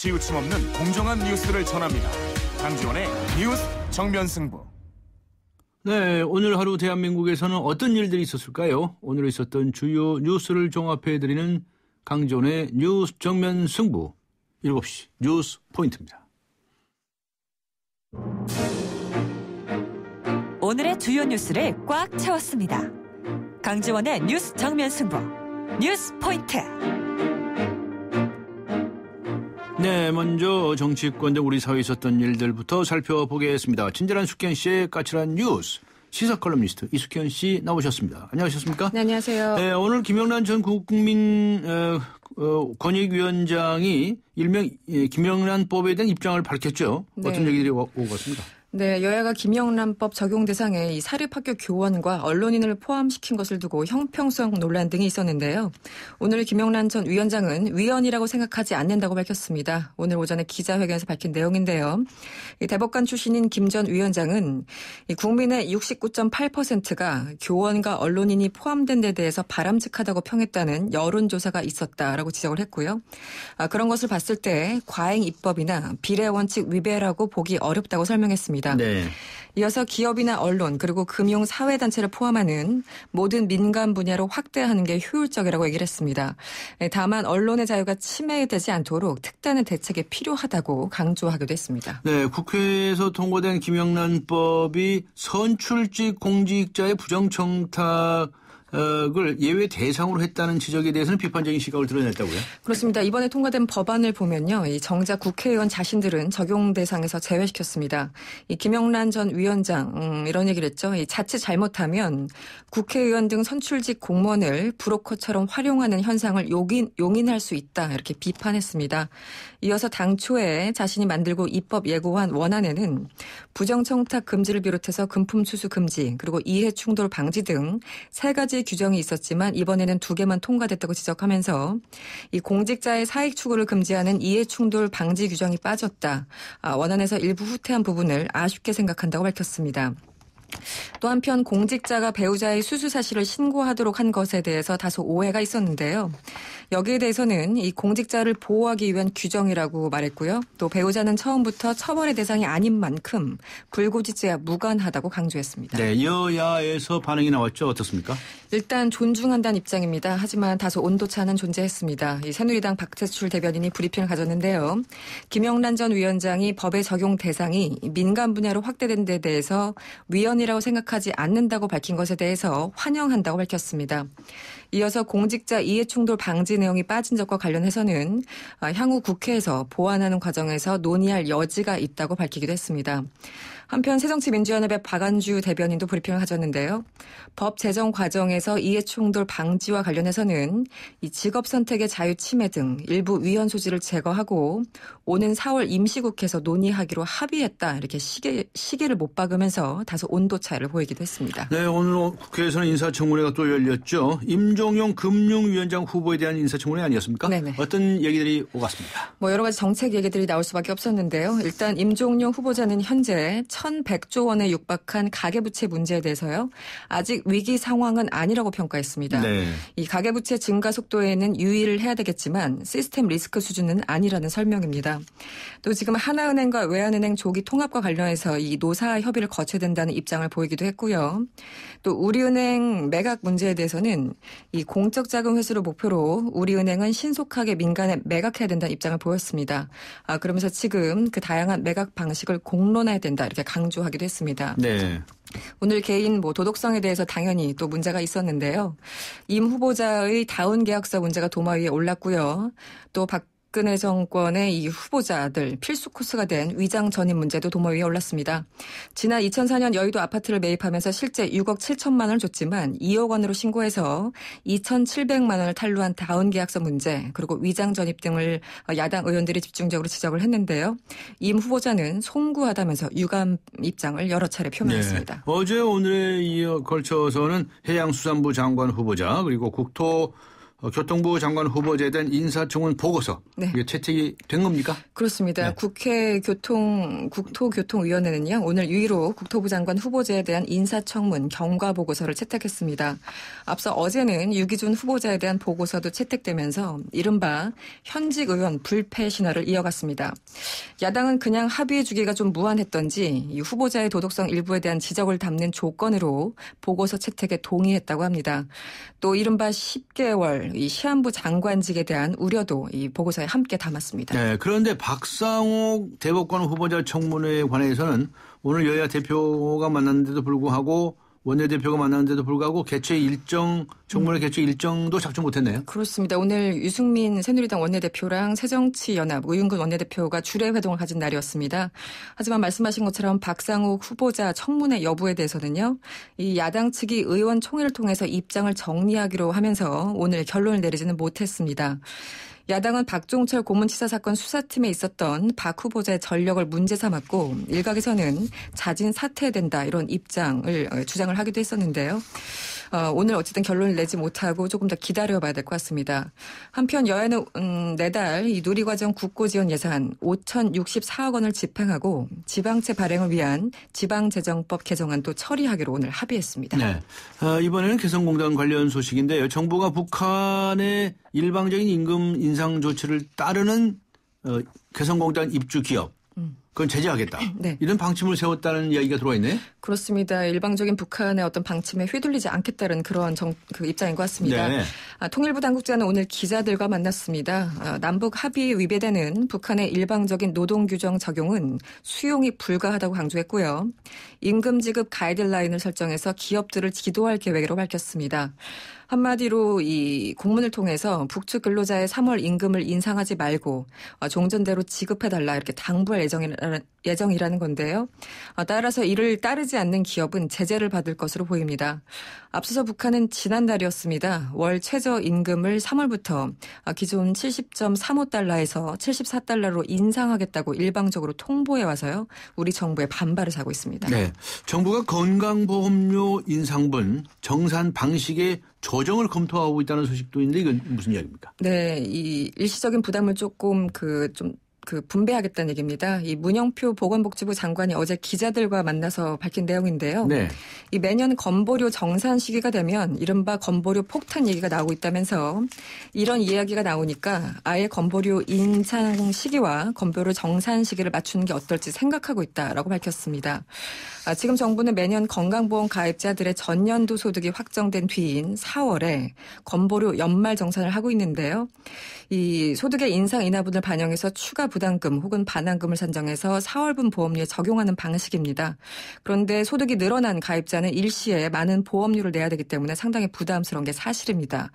치우침 없는 공정한 뉴스를 전합니다. 강지원의 뉴스 정면 승부. 네, 오늘 하루 대한민국에서는 어떤 일들이 있었을까요? 오늘 있었던 주요 뉴스를 종합해드리는 강지원의 뉴스 정면 승부 7시 뉴스 포인트입니다. 오늘의 주요 뉴스를 꽉 채웠습니다. 강지원의 뉴스 정면 승부 뉴스 포인트. 네, 먼저 정치권 등 우리 사회에 있었던 일들부터 살펴보겠습니다. 친절한 숙현 씨의 까칠한 뉴스 시사 컬럼니스트 이숙현 씨 나오셨습니다. 안녕하셨습니까? 네, 안녕하세요. 네, 오늘 김영란 전 국민권익위원장이 일명 김영란법에 대한 입장을 밝혔죠. 네. 어떤 얘기들이 오고 갔습니다. 네, 여야가 김영란법 적용 대상에 이 사립학교 교원과 언론인을 포함시킨 것을 두고 형평성 논란 등이 있었는데요. 오늘 김영란 전 위원장은 위헌이라고 생각하지 않는다고 밝혔습니다. 오늘 오전에 기자회견에서 밝힌 내용인데요. 이 대법관 출신인 김 전 위원장은 이 국민의 69.8%가 교원과 언론인이 포함된 데 대해서 바람직하다고 평했다는 여론조사가 있었다라고 지적을 했고요. 그런 것을 봤을 때 과잉 입법이나 비례 원칙 위배라고 보기 어렵다고 설명했습니다. 네. 이어서 기업이나 언론 그리고 금융 사회단체를 포함하는 모든 민간 분야로 확대하는 게 효율적이라고 얘기를 했습니다. 다만 언론의 자유가 침해되지 않도록 특단의 대책이 필요하다고 강조하기도 했습니다. 네, 국회에서 통과된 김영란법이 선출직 공직자의 부정청탁 을 예외 대상으로 했다는 지적에 대해서는 비판적인 시각을 드러냈다고요? 그렇습니다. 이번에 통과된 법안을 보면요. 이 정작 국회의원 자신들은 적용 대상에서 제외시켰습니다. 이 김영란 전 위원장 이런 얘기를 했죠. 이 자칫 잘못하면 국회의원 등 선출직 공무원을 브로커처럼 활용하는 현상을 용인할 수 있다. 이렇게 비판했습니다. 이어서 당초에 자신이 만들고 입법 예고한 원안에는 부정청탁 금지를 비롯해서 금품 수수 금지 그리고 이해충돌 방지 등 세 가지 규정이 있었지만 이번에는 2개만 통과됐다고 지적하면서 이 공직자의 사익 추구를 금지하는 이해충돌 방지 규정이 빠졌다. 원안에서 일부 후퇴한 부분을 아쉽게 생각한다고 밝혔습니다. 또 한편 공직자가 배우자의 수수 사실을 신고하도록 한 것에 대해서 다소 오해가 있었는데요. 여기에 대해서는 이 공직자를 보호하기 위한 규정이라고 말했고요. 또 배우자는 처음부터 처벌의 대상이 아닌 만큼 불고지죄와 무관하다고 강조했습니다. 네, 여야에서 반응이 나왔죠. 어떻습니까? 일단 존중한다는 입장입니다. 하지만 다소 온도차는 존재했습니다. 이 새누리당 박재출 대변인이 브리핑을 가졌는데요. 김영란 전 위원장이 법의 적용 대상이 민간 분야로 확대된 데 대해서 위헌이라고 생각하지 않는다고 밝힌 것에 대해서 환영한다고 밝혔습니다. 이어서 공직자 이해충돌 방지 내용이 빠진 것과 관련해서는 향후 국회에서 보완하는 과정에서 논의할 여지가 있다고 밝히기도 했습니다. 한편 새정치민주연합의 박안주 대변인도 브리핑을 가졌는데요. 법 제정 과정에서 이해충돌 방지와 관련해서는 이 직업 선택의 자유 침해 등 일부 위헌 소지를 제거하고 오는 4월 임시국회에서 논의하기로 합의했다. 이렇게 시기를 못 박으면서 다소 온도 차이를 보이기도 했습니다. 네, 오늘 국회에서는 인사청문회가 또 열렸죠. 임종용 금융위원장 후보에 대한 인사청문회 아니었습니까? 네네. 어떤 얘기들이 오갔습니까? 여러 가지 정책 얘기들이 나올 수밖에 없었는데요. 일단 임종용 후보자는 현재 1,100조 원에 육박한 가계부채 문제에 대해서요. 아직 위기 상황은 아니라고 평가했습니다. 네. 이 가계부채 증가 속도에는 유의를 해야 되겠지만 시스템 리스크 수준은 아니라는 설명입니다. 또 지금 하나은행과 외환은행 조기 통합과 관련해서 이 노사 협의를 거쳐야 된다는 입장을 보이기도 했고요. 또 우리은행 매각 문제에 대해서는 이 공적 자금 회수를 목표로 우리은행은 신속하게 민간에 매각해야 된다는 입장을 보였습니다. 그러면서 지금 그 다양한 매각 방식을 공론화해야 된다 이렇게 강조하기도 했습니다. 네. 오늘 개인 도덕성에 대해서 당연히 또 문제가 있었는데요. 임 후보자의 다운 계약서 문제가 도마 위에 올랐고요. 또 박근혜 정권의 이 후보자들 필수 코스가 된 위장 전입 문제도 도마 위에 올랐습니다. 지난 2004년 여의도 아파트를 매입하면서 실제 6억 7천만 원을 줬지만 2억 원으로 신고해서 2,700만 원을 탈루한 다운 계약서 문제 그리고 위장 전입 등을 야당 의원들이 집중적으로 지적을 했는데요. 임 후보자는 송구하다면서 유감 입장을 여러 차례 표명했습니다. 네. 어제 오늘에 이어 걸쳐서는 해양수산부 장관 후보자 그리고 국토 교통부 장관 후보자에 대한 인사청문 보고서 네. 이게 채택이 된 겁니까? 그렇습니다. 네. 국회 국토교통위원회는요, 오늘 유일로 국토부 장관 후보자에 대한 인사청문 경과 보고서를 채택했습니다. 앞서 어제는 유기준 후보자에 대한 보고서도 채택되면서 이른바 현직 의원 불패 신화를 이어갔습니다. 야당은 그냥 합의해주기가 좀 무한했던지 이 후보자의 도덕성 일부에 대한 지적을 담는 조건으로 보고서 채택에 동의했다고 합니다. 또 이른바 10개월 이 시한부 장관직에 대한 우려도 이 보고서에 함께 담았습니다. 네, 그런데 박상욱 대법관 후보자 청문회에 관해서는 오늘 여야 대표가 만났는데도 불구하고 원내대표가 만났는데도 불구하고 청문회 개최 일정도 작성 못했네요. 그렇습니다. 오늘 유승민 새누리당 원내대표랑 새정치연합 의윤근 원내대표가 주례회동을 가진 날이었습니다. 하지만 말씀하신 것처럼 박상욱 후보자 청문회 여부에 대해서는요. 이 야당 측이 의원총회를 통해서 입장을 정리하기로 하면서 오늘 결론을 내리지는 못했습니다. 야당은 박종철 고문치사 사건 수사팀에 있었던 박 후보자의 전력을 문제 삼았고 일각에서는 자진 사퇴해야 된다 이런 주장을 하기도 했었는데요. 오늘 어쨌든 결론을 내지 못하고 조금 더 기다려봐야 될 것 같습니다. 한편 여야는 내달 이 누리과정 국고지원 예산 5,064억 원을 집행하고 지방채 발행을 위한 지방재정법 개정안도 처리하기로 오늘 합의했습니다. 네, 이번에는 개성공단 관련 소식인데요. 정부가 북한의 일방적인 임금 인상 조치를 따르는 개성공단 입주 기업 그건 제재하겠다. 네. 이런 방침을 세웠다는 이야기가 들어와 있네. 그렇습니다. 일방적인 북한의 어떤 방침에 휘둘리지 않겠다는 그런 그 입장인 것 같습니다. 네. 통일부 당국자는 오늘 기자들과 만났습니다. 남북 합의에 위배되는 북한의 일방적인 노동 규정 적용은 수용이 불가하다고 강조했고요. 임금 지급 가이드라인을 설정해서 기업들을 지도할 계획으로 밝혔습니다. 한마디로 이 공문을 통해서 북측 근로자의 3월 임금을 인상하지 말고 종전대로 지급해달라 이렇게 당부할 예정이라는 건데요. 따라서 이를 따르지 않는 기업은 제재를 받을 것으로 보입니다. 앞서서 북한은 지난달이었습니다. 월 최저임금을 3월부터 기존 70.35달러에서 74달러로 인상하겠다고 일방적으로 통보해 와서요. 우리 정부에 반발을 사고 있습니다. 네, 정부가 건강보험료 인상분 정산 방식의 조정을 검토하고 있다는 소식도 있는데 이건 무슨 이야기입니까? 네, 이 일시적인 부담을 조금 분배하겠다는 얘기입니다. 이 문영표 보건복지부 장관이 어제 기자들과 만나서 밝힌 내용인데요. 네. 이 매년 건보료 정산 시기가 되면 이른바 건보료 폭탄 얘기가 나오고 있다면서 이런 이야기가 나오니까 아예 건보료 인상 시기와 건보료 정산 시기를 맞추는 게 어떨지 생각하고 있다라고 밝혔습니다. 지금 정부는 매년 건강보험 가입자들의 전년도 소득이 확정된 뒤인 4월에 건보료 연말 정산을 하고 있는데요. 이 소득의 인상 인하분을 반영해서 추가 부담금 혹은 반환금을 산정해서 4월분 보험료에 적용하는 방식입니다. 그런데 소득이 늘어난 가입자는 일시에 많은 보험료를 내야 되기 때문에 상당히 부담스러운 게 사실입니다.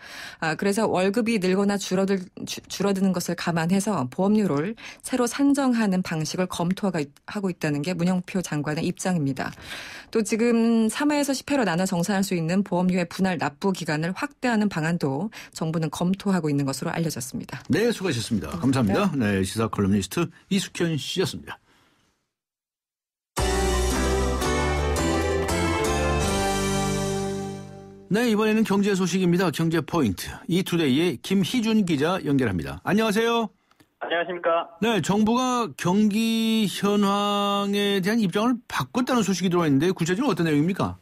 그래서 월급이 늘거나 줄어드는 것을 감안해서 보험료를 새로 산정하는 방식을 검토하고 있다는 게 문영표 장관의 입장입니다. 또 지금 3회에서 10회로 나눠 정산할 수 있는 보험료의 분할 납부 기간을 확대하는 방안도 정부는 검토하고 있는 것으로 알려졌습니다. 네, 수고하셨습니다. 감사합니다. 네, 시사 컬럼니스트 이숙현 씨였습니다. 네, 이번에는 경제 소식입니다. 경제 포인트. 이투데이의 김희준 기자 연결합니다. 안녕하세요. 안녕하십니까. 네, 정부가 경기 현황에 대한 입장을 바꿨다는 소식이 들어왔는데 구체적으로 어떤 내용입니까?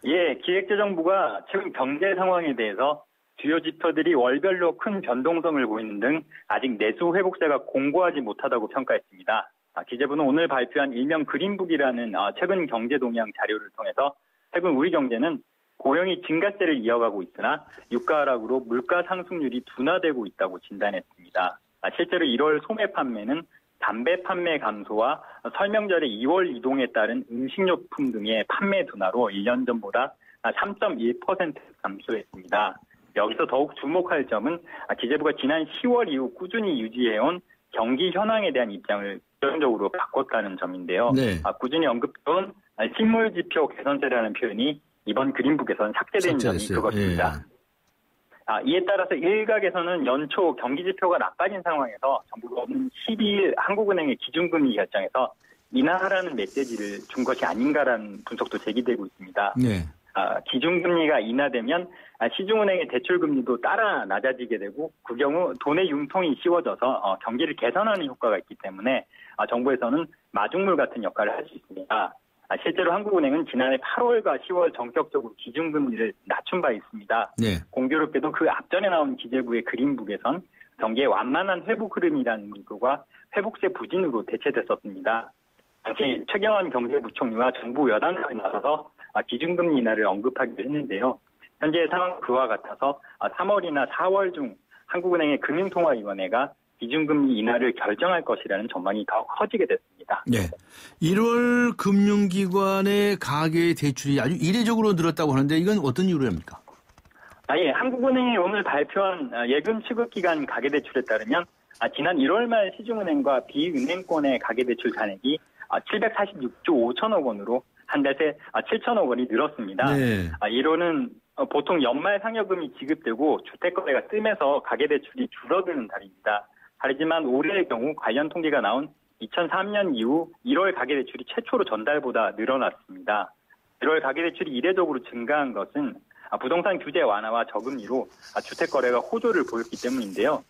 예, 기획재정부가 최근 경제 상황에 대해서 주요 지표들이 월별로 큰 변동성을 보이는 등 아직 내수 회복세가 공고하지 못하다고 평가했습니다. 기재부는 오늘 발표한 일명 그린북이라는 최근 경제 동향 자료를 통해서 최근 우리 경제는 고용이 증가세를 이어가고 있으나 유가 하락으로 물가 상승률이 둔화되고 있다고 진단했습니다. 실제로 1월 소매 판매는 담배 판매 감소와 설명절의 2월 이동에 따른 음식료품 등의 판매 둔화로 1년 전보다 3.1% 감소했습니다. 여기서 더욱 주목할 점은 기재부가 지난 10월 이후 꾸준히 유지해온 경기 현황에 대한 입장을 결정적으로 바꿨다는 점인데요. 네. 꾸준히 언급해온 실물지표 개선세라는 표현이 이번 그린북에서는 삭제된 점이 그것입니다. 예. 이에 따라서 일각에서는 연초 경기지표가 나빠진 상황에서 정부가 오는 12일 한국은행의 기준금리 결정에서 인하하라는 메시지를 준 것이 아닌가라는 분석도 제기되고 있습니다. 네. 기준금리가 인하되면 시중은행의 대출금리도 따라 낮아지게 되고 그 경우 돈의 융통이 쉬워져서 경기를 개선하는 효과가 있기 때문에 정부에서는 마중물 같은 역할을 할 수 있습니다. 실제로 한국은행은 지난해 8월과 10월 전격적으로 기준금리를 낮춘 바 있습니다. 네. 공교롭게도 그 앞전에 나온 기재부의 그린북에선 경기의 완만한 회복 흐름이라는 문구가 회복세 부진으로 대체됐었습니다. 당시 최경환 경제부총리와 정부 여당이 나서서 기준금리 인하를 언급하기도 했는데요. 현재 상황 그와 같아서 3월이나 4월 중 한국은행의 금융통화위원회가 기준금리 인하를 결정할 것이라는 전망이 더 커지게 됐습니다. 네. 1월 금융기관의 가계 대출이 아주 이례적으로 늘었다고 하는데 이건 어떤 이유로 합니까? 예, 한국은행이 오늘 발표한 예금 취급기간 가계대출에 따르면 지난 1월 말 시중은행과 비은행권의 가계대출 잔액이 746조 5천억 원으로 한 달 새 7천억 원이 늘었습니다. 네. 이로는 보통 연말 상여금이 지급되고 주택거래가 뜸해서 가계대출이 줄어드는 달입니다. 다르지만 올해의 경우 관련 통계가 나온 2003년 이후 1월 가계대출이 최초로 전달보다 늘어났습니다. 1월 가계대출이 이례적으로 증가한 것은 부동산 규제 완화와 저금리로 주택거래가 호조를 보였기 때문인데요.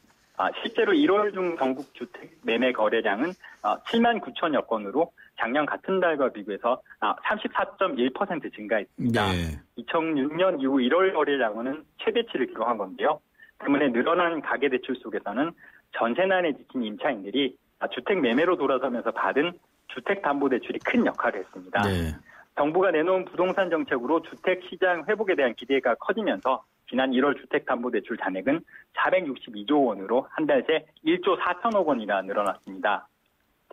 실제로 1월 중 전국 주택 매매 거래량은 7만 9천여 건으로 작년 같은 달과 비교해서 34.1% 증가했습니다. 네. 2006년 이후 1월 거래량은 최대치를 기록한 건데요. 때문에 늘어난 가계대출 속에서는 전세난에 지친 임차인들이 주택 매매로 돌아서면서 받은 주택담보대출이 큰 역할을 했습니다. 네. 정부가 내놓은 부동산 정책으로 주택시장 회복에 대한 기대가 커지면서 지난 1월 주택담보대출 잔액은 462조 원으로 한 달 새 1조 4천억 원이나 늘어났습니다.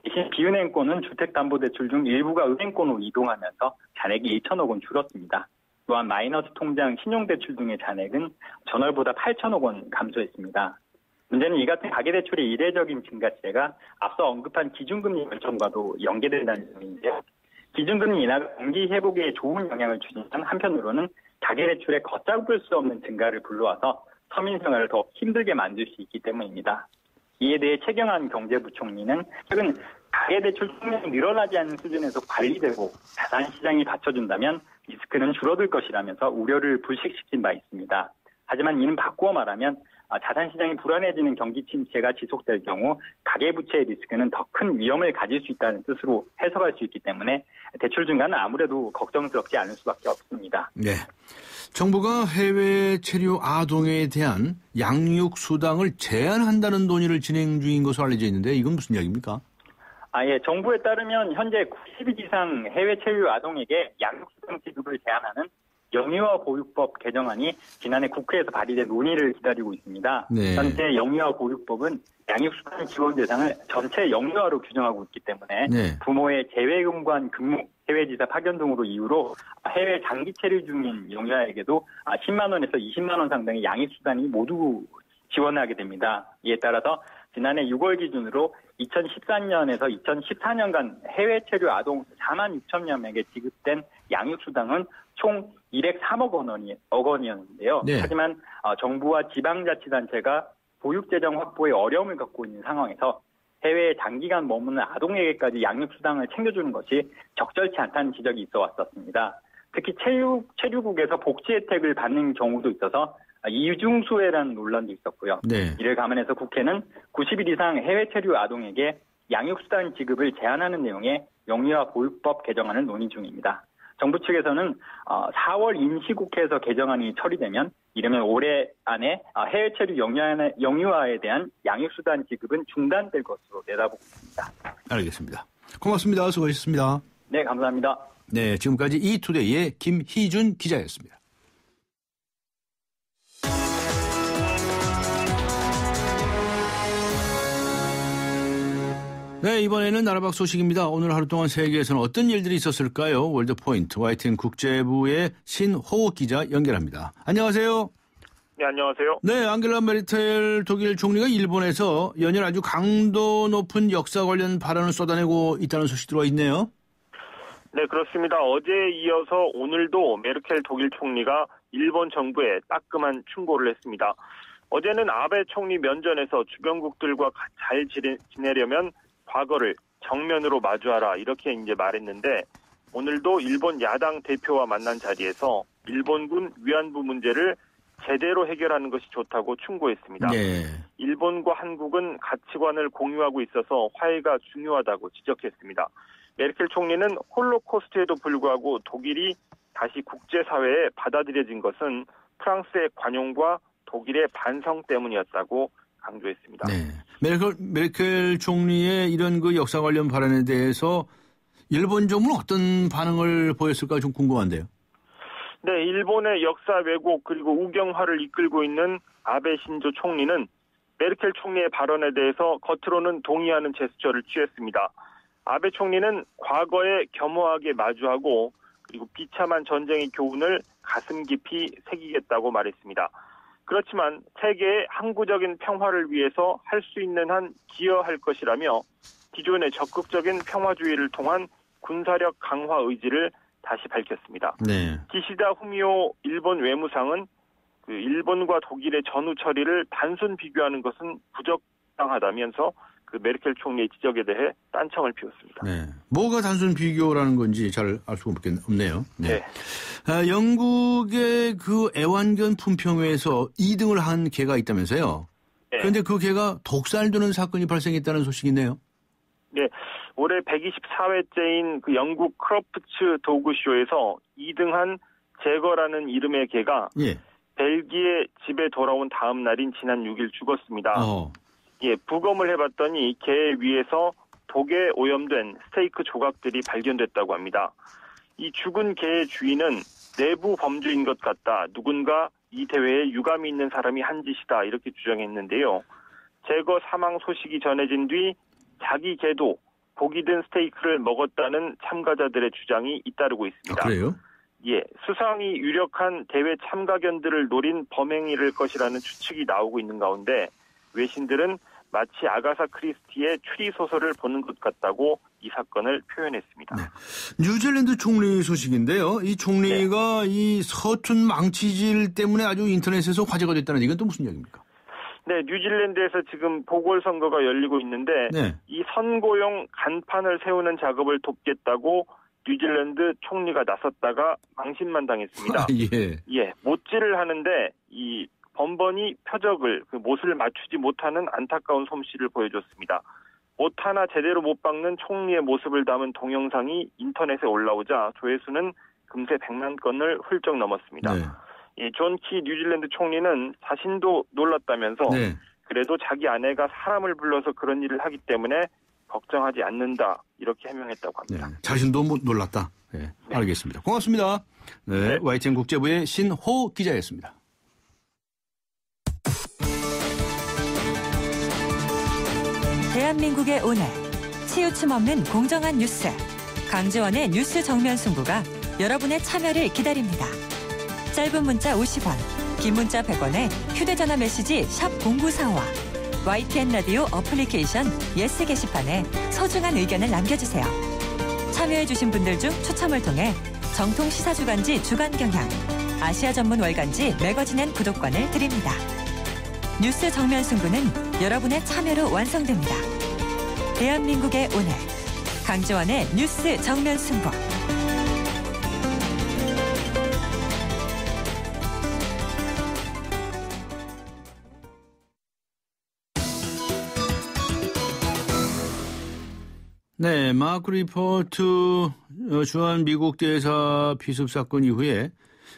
대신 비은행권은 주택담보대출 중 일부가 은행권으로 이동하면서 잔액이 1천억 원 줄었습니다. 또한 마이너스 통장, 신용대출 등의 잔액은 전월보다 8천억 원 감소했습니다. 문제는 이 같은 가계대출의 이례적인 증가세가 앞서 언급한 기준금리 결정과도 연계된다는 점인데요. 기준금리 인하가 경기 회복에 좋은 영향을 주지만 한편으로는 가계대출의 걷잡을 수 없는 증가를 불러와서 서민 생활을 더 힘들게 만들 수 있기 때문입니다. 이에 대해 최경환 경제부총리는 최근 가계대출 총량이 늘어나지 않는 수준에서 관리되고 자산시장이 받쳐준다면 리스크는 줄어들 것이라면서 우려를 불식시킨 바 있습니다. 하지만 이는 바꾸어 말하면 자산시장이 불안해지는 경기 침체가 지속될 경우 가계부채의 리스크는 더 큰 위험을 가질 수 있다는 뜻으로 해석할 수 있기 때문에 대출 증가는 아무래도 걱정스럽지 않을 수밖에 없습니다. 네. 정부가 해외 체류 아동에 대한 양육 수당을 제한한다는 논의를 진행 중인 것으로 알려져 있는데 이건 무슨 이야기입니까? 예. 정부에 따르면 현재 90일 이상 해외 체류 아동에게 양육 수당 지급을 제한하는 영유아 보육법 개정안이 지난해 국회에서 발의된 논의를 기다리고 있습니다. 네. 현재 영유아 보육법은 양육수당 지원 대상을 전체 영유아로 규정하고 있기 때문에 네. 부모의 재외금관 근무, 해외지사 파견 등으로 이유로 해외 장기 체류 중인 영유아에게도 10만 원에서 20만 원 상당의 양육수당이 모두 지원하게 됩니다. 이에 따라서 지난해 6월 기준으로 2013년에서 2014년간 해외 체류 아동 4만 6천여 명에게 지급된 양육수당은 총 203억 원이었는데요. 네. 하지만 정부와 지방자치단체가 보육재정 확보에 어려움을 겪고 있는 상황에서 해외에 장기간 머무는 아동에게까지 양육수당을 챙겨주는 것이 적절치 않다는 지적이 있어 왔었습니다. 특히 체류국에서 복지 혜택을 받는 경우도 있어서 이중수혜라는 논란도 있었고요. 네. 이를 감안해서 국회는 90일 이상 해외 체류 아동에게 양육수당 지급을 제한하는 내용의 영유아 보육법 개정안을 논의 중입니다. 정부 측에서는 4월 임시국회에서 개정안이 처리되면 이르면 올해 안에 해외 체류 영유아에 대한 양육수당 지급은 중단될 것으로 내다보고 있습니다. 알겠습니다. 고맙습니다. 수고하셨습니다. 네, 감사합니다. 네, 지금까지 이투데이의 김희준 기자였습니다. 네, 이번에는 나라박 소식입니다. 오늘 하루 동안 세계에서는 어떤 일들이 있었을까요? 월드포인트 YTN 국제부의 신호 기자 연결합니다. 안녕하세요. 네, 안녕하세요. 네, 앙겔라 메르켈 독일 총리가 일본에서 연일 아주 강도 높은 역사 관련 발언을 쏟아내고 있다는 소식 들어와 있네요. 네, 그렇습니다. 어제에 이어서 오늘도 메르켈 독일 총리가 일본 정부에 따끔한 충고를 했습니다. 어제는 아베 총리 면전에서 주변국들과 잘 지내려면 과거를 정면으로 마주하라 이렇게 이제 말했는데 오늘도 일본 야당 대표와 만난 자리에서 일본군 위안부 문제를 제대로 해결하는 것이 좋다고 충고했습니다. 네. 일본과 한국은 가치관을 공유하고 있어서 화해가 중요하다고 지적했습니다. 메르켈 총리는 홀로코스트에도 불구하고 독일이 다시 국제사회에 받아들여진 것은 프랑스의 관용과 독일의 반성 때문이었다고 강조했습니다. 네. 메르켈 총리의 이런 그 역사 관련 발언에 대해서 일본 정부는 어떤 반응을 보였을까 좀 궁금한데요. 네, 일본의 역사 왜곡 그리고 우경화를 이끌고 있는 아베 신조 총리는 메르켈 총리의 발언에 대해서 겉으로는 동의하는 제스처를 취했습니다. 아베 총리는 과거에 겸허하게 마주하고 그리고 비참한 전쟁의 교훈을 가슴 깊이 새기겠다고 말했습니다. 그렇지만 세계의 항구적인 평화를 위해서 할 수 있는 한 기여할 것이라며 기존의 적극적인 평화주의를 통한 군사력 강화 의지를 다시 밝혔습니다. 네. 기시다 후미오 일본 외무상은 일본과 독일의 전후 처리를 단순 비교하는 것은 부적당하다면서 메르켈 총리의 지적에 대해 딴청을 피웠습니다. 네. 뭐가 단순 비교라는 건지 잘 알 수가 없네요. 네. 네. 영국의 그 애완견 품평회에서 2등을 한 개가 있다면서요. 네. 그런데 그 개가 독살되는 사건이 발생했다는 소식이네요. 네. 올해 124회째인 영국 크로프츠 도그쇼에서 2등한 제거라는 이름의 개가 예. 벨기에 집에 돌아온 다음 날인 지난 6일 죽었습니다. 예, 부검을 해봤더니 개 위에서 독에 오염된 스테이크 조각들이 발견됐다고 합니다. 이 죽은 개의 주인은 내부 범죄인 것 같다. 누군가 이 대회에 유감이 있는 사람이 한 짓이다. 이렇게 주장했는데요. 제거 사망 소식이 전해진 뒤 자기 개도 고기 든 스테이크를 먹었다는 참가자들의 주장이 잇따르고 있습니다. 아, 그래요? 예, 수상이 유력한 대회 참가견들을 노린 범행일 것이라는 추측이 나오고 있는 가운데 외신들은 마치 아가사 크리스티의 추리 소설을 보는 것 같다고 이 사건을 표현했습니다. 네. 뉴질랜드 총리 소식인데요. 이 총리가 이 서툰 망치질 때문에 아주 인터넷에서 화제가 됐다는 이건 또 무슨 이야기입니까? 네, 뉴질랜드에서 지금 보궐선거가 열리고 있는데 네. 이 선거용 간판을 세우는 작업을 돕겠다고 뉴질랜드 총리가 나섰다가 망신만 당했습니다. 예, 못질을 하는데 이 번번이 표적을 못을 맞추지 못하는 안타까운 솜씨를 보여줬습니다. 못 하나 제대로 못 박는 총리의 모습을 담은 동영상이 인터넷에 올라오자 조회수는 금세 100만 건을 훌쩍 넘었습니다. 네. 이 존 키 뉴질랜드 총리는 자신도 놀랐다면서 네. 그래도 자기 아내가 사람을 불러서 그런 일을 하기 때문에 걱정하지 않는다 이렇게 해명했다고 합니다. 네. 자신도 놀랐다. 네. 네. 알겠습니다. 고맙습니다. 네. 네. YTN 국제부의 신호 기자였습니다. 대한민국의 오늘 치우침 없는 공정한 뉴스 강지원의 뉴스 정면 승부가 여러분의 참여를 기다립니다. 짧은 문자 50원, 긴 문자 100원에 휴대전화 메시지 샵 0945와 YTN 라디오 어플리케이션 예스 게시판에 소중한 의견을 남겨주세요. 참여해주신 분들 중 추첨을 통해 정통 시사주간지 주간경향, 아시아 전문 월간지 매거진엔 구독권을 드립니다. 뉴스 정면 승부는 여러분의 참여로 완성됩니다. 대한민국의 오늘 강지원의 뉴스 정면 승부. 네, 마크 리포트 주한 미국 대사 피습 사건 이후에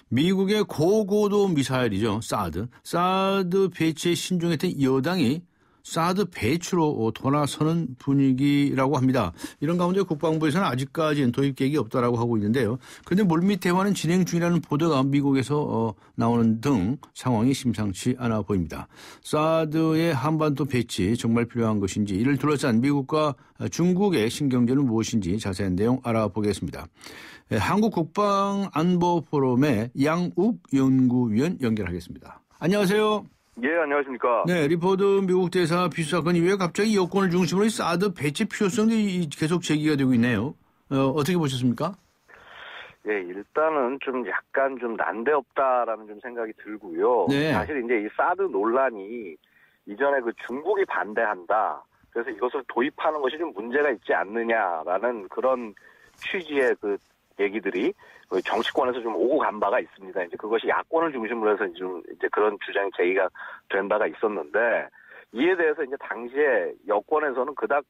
미국의 고고도 미사일이죠. 사드 배치에 신중했던 여당이 사드 배치로 돌아서는 분위기라고 합니다. 이런 가운데 국방부에서는 아직까지는 도입 계획이 없다라고 하고 있는데요. 그런데 물밑 대화는 진행 중이라는 보도가 미국에서 나오는 등 상황이 심상치 않아 보입니다. 사드의 한반도 배치 정말 필요한 것인지 이를 둘러싼 미국과 중국의 신경전은 무엇인지 자세한 내용 알아보겠습니다. 한국 국방안보포럼의 양욱 연구위원 연결하겠습니다. 안녕하세요. 예, 안녕하십니까. 네, 리포트 미국 대사 피습 사건 이후에 갑자기 여권을 중심으로 사드 배치 필요성이 계속 제기가 되고 있네요. 어떻게 보셨습니까? 예, 일단은 좀 약간 좀 난데없다라는 좀 생각이 들고요. 네. 사실 이제 이 사드 논란이 이전에 중국이 반대한다. 그래서 이것을 도입하는 것이 좀 문제가 있지 않느냐라는 그런 취지의 얘기들이 정치권에서 좀 오고 간 바가 있습니다. 이제 그것이 야권을 중심으로 해서 좀 이제 그런 주장이 제기가 된 바가 있었는데 이에 대해서 이제 당시에 여권에서는 그닥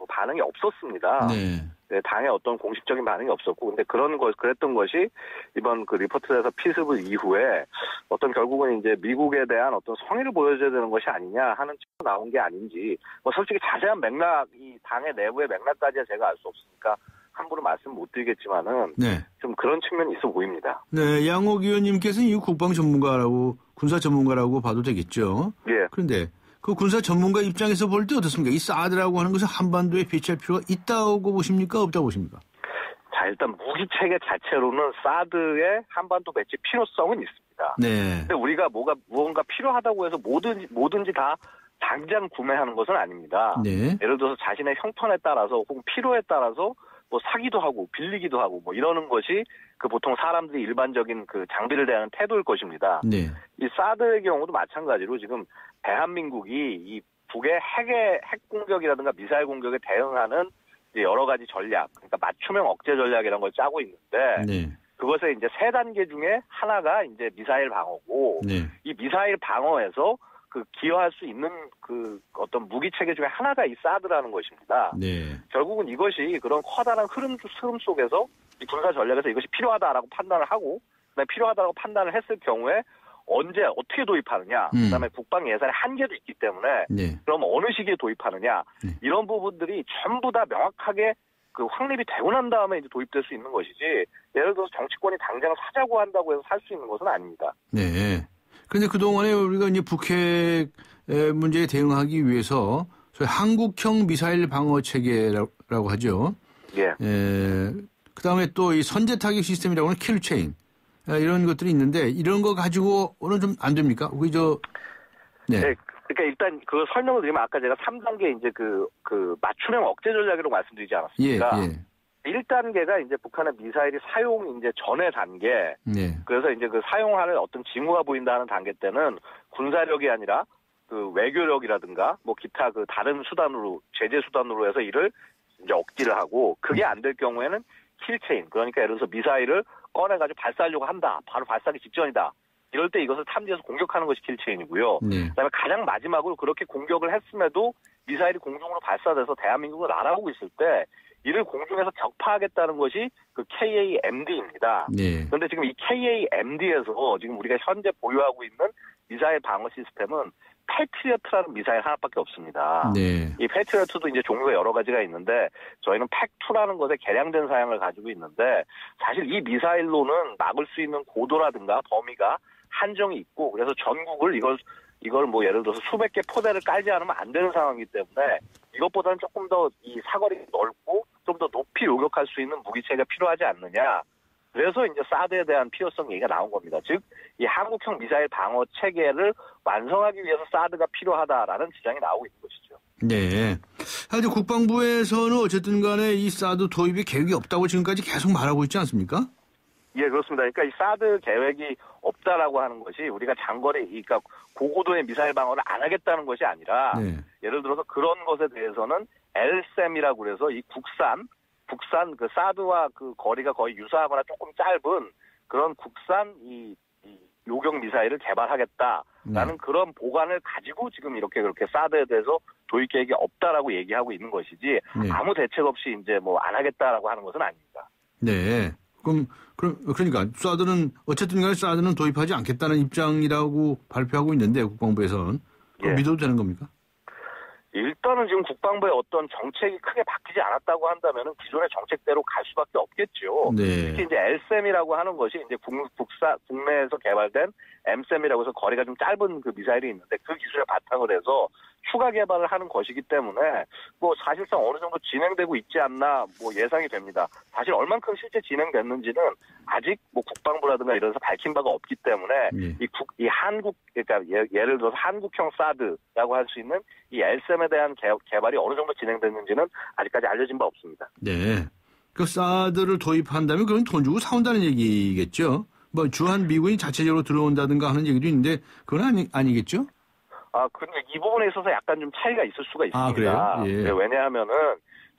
반응이 없었습니다. 네. 네, 당의 어떤 공식적인 반응이 없었고, 근데 그랬던 것이 이번 그 리포트에서 피습을 이후에 어떤 결국은 이제 미국에 대한 어떤 성의를 보여줘야 되는 것이 아니냐 하는 측으로 나온 게 아닌지, 뭐 솔직히 자세한 맥락, 이 당의 내부의 맥락까지야 제가 알 수 없으니까 함부로 말씀 못 드리겠지만은 네. 좀 그런 측면이 있어 보입니다. 네, 양옥 의원님께서는 이 국방 전문가라고, 군사 전문가라고 봐도 되겠죠. 예. 그런데 그 군사 전문가 입장에서 볼 때 어떻습니까? 이 사드라고 하는 것은 한반도에 배치할 필요가 있다고 보십니까? 없다고 보십니까? 자, 일단 무기 체계 자체로는 사드의 한반도 배치 필요성은 있습니다. 네. 근데 우리가 무언가 필요하다고 해서 뭐든지 다 당장 구매하는 것은 아닙니다. 네. 예를 들어서 자신의 형편에 따라서 혹은 필요에 따라서 뭐 사기도 하고 빌리기도 하고 뭐 이러는 것이 그 보통 사람들이 일반적인 그 장비를 대하는 태도일 것입니다. 네. 이 사드의 경우도 마찬가지로 지금 대한민국이 이 북의 핵 공격이라든가 미사일 공격에 대응하는 이제 여러 가지 전략, 그러니까 맞춤형 억제 전략이라는 걸 짜고 있는데 네. 그것의 이제 세 단계 중에 하나가 이제 미사일 방어고 네. 이 미사일 방어에서 그 기여할 수 있는 그 어떤 무기 체계 중에 하나가 이 사드라는 것입니다. 네. 결국은 이것이 그런 커다란 흐름 속에서 이 군사 전략에서 이것이 필요하다라고 판단을 하고 그다음에 필요하다고 판단을 했을 경우에 언제 어떻게 도입하느냐, 그다음에 국방 예산의 한계도 있기 때문에 네. 그럼 어느 시기에 도입하느냐 이런 부분들이 전부 다 명확하게 그 확립이 되고 난 다음에 이제 도입될 수 있는 것이지 예를 들어서 정치권이 당장 사자고 한다고 해서 살 수 있는 것은 아닙니다. 네. 그런데 그동안에 우리가 이제 북핵 문제에 대응하기 위해서 소위 한국형 미사일 방어 체계라고 하죠. 예. 그다음에 또 이 선제 타격 시스템이라고 하는 킬체인 이런 것들이 있는데 이런 거 가지고는 좀 안 됩니까? 네. 네. 그러니까 일단 그 설명을 드리면 아까 제가 3단계 이제 그 맞춤형 억제 전략이라고 말씀드리지 않았습니까? 예. 1단계가 이제 북한의 미사일이 사용 이제 전의 단계. 네. 그래서 이제 그 사용하는 어떤 징후가 보인다 하는 단계 때는 군사력이 아니라 그 외교력이라든가 뭐 기타 그 다른 수단으로 제재 수단으로 해서 이를 이제 억지를 하고 그게 안 될 경우에는 킬체인, 그러니까 예를 들어서 미사일을 꺼내가지고 발사하려고 한다. 바로 발사하기 직전이다. 이럴 때 이것을 탐지해서 공격하는 것이 킬체인이고요. 네. 그다음에 가장 마지막으로 그렇게 공격을 했음에도 미사일이 공중으로 발사돼서 대한민국을 날아오고 있을 때 이를 공중에서 격파하겠다는 것이 그 KAMD입니다. 네. 그런데 지금 이 KAMD에서 지금 우리가 현재 보유하고 있는 미사일 방어 시스템은 패트리어트라는 미사일 하나밖에 없습니다. 네. 이 패트리어트도 이제 종류가 여러 가지가 있는데 저희는 팩2라는 것에 개량된 사양을 가지고 있는데 사실 이 미사일로는 막을 수 있는 고도라든가 범위가 한정이 있고 그래서 전국을 이걸 뭐 예를 들어서 수백 개 포대를 깔지 않으면 안 되는 상황이기 때문에 이것보다는 조금 더 이 사거리가 넓고 좀 더 높이 요격할 수 있는 무기체계가 필요하지 않느냐. 그래서 이제 사드에 대한 필요성 얘기가 나온 겁니다. 즉, 이 한국형 미사일 방어 체계를 완성하기 위해서 사드가 필요하다라는 주장이 나오고 있는 것이죠. 네. 하여튼 국방부에서는 어쨌든 간에 이 사드 도입이 계획이 없다고 지금까지 계속 말하고 있지 않습니까? 예, 그렇습니다. 그러니까 이 사드 계획이 없다라고 하는 것이 우리가 장거리, 그러니까 고고도의 미사일 방어를 안 하겠다는 것이 아니라 네. 예를 들어서 그런 것에 대해서는 LSAM이라고 그래서 이 국산 그 사드와 그 거리가 거의 유사하거나 조금 짧은 그런 국산 이 요격 미사일을 개발하겠다라는 그런 보관을 가지고 지금 이렇게 그렇게 사드에 대해서 도입 계획이 없다라고 얘기하고 있는 것이지 아무 대책 없이 이제 뭐 안 하겠다라고 하는 것은 아닙니다. 네. 그러니까 사드는 어쨌든 간에 사드는 도입하지 않겠다는 입장이라고 발표하고 있는데 국방부에서는 그럼 믿어도 되는 겁니까? 일단은 지금 국방부의 어떤 정책이 크게 바뀌지 않았다고 한다면은 기존의 정책대로 갈 수밖에 없겠죠. 네. 특히 이제 LSAM이라고 하는 것이 이제 국내에서 개발된 MSAM이라고 해서 거리가 좀 짧은 그 미사일이 있는데 그 기술에 바탕을 해서 추가 개발을 하는 것이기 때문에 뭐 사실상 어느 정도 진행되고 있지 않나 뭐 예상이 됩니다. 사실 얼만큼 실제 진행됐는지는 아직 뭐 국방부라든가 이런 데서 밝힌 바가 없기 때문에 이 한국 그러니까 예를 들어서 한국형 사드라고 할 수 있는 이 LSAM에 대한 개발이 어느 정도 진행됐는지는 아직까지 알려진 바 없습니다. 네. 그 사드를 도입한다면 그건 돈 주고 사온다는 얘기겠죠. 뭐 주한 미군이 자체적으로 들어온다든가 하는 얘기도 있는데 그건 아니겠죠? 근데 이 부분에 있어서 약간 좀 차이가 있을 수가 있습니다. 아, 그래요? 예. 왜냐하면은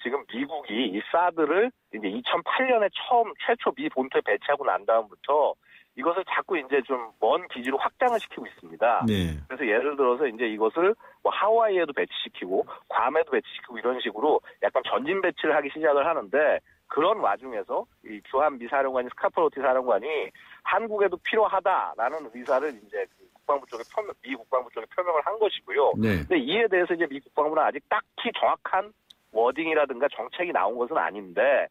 지금 미국이 이 사드를 이제 2008년에 최초 미 본토에 배치하고 난 다음부터 이것을 자꾸 이제 좀 먼 기지로 확장을 시키고 있습니다. 네. 그래서 예를 들어서 이제 이것을 뭐 하와이에도 배치시키고 괌에도 배치시키고 이런 식으로 약간 전진 배치를 하기 시작을 하는데 그런 와중에서 이 주한 미 사령관이 스카파로티 사령관이 한국에도 필요하다라는 의사를 이제 미 국방부 쪽에 표명을 한 것이고요. 네. 근데 이에 대해서 이제 미 국방부는 아직 딱히 정확한 워딩이라든가 정책이 나온 것은 아닌데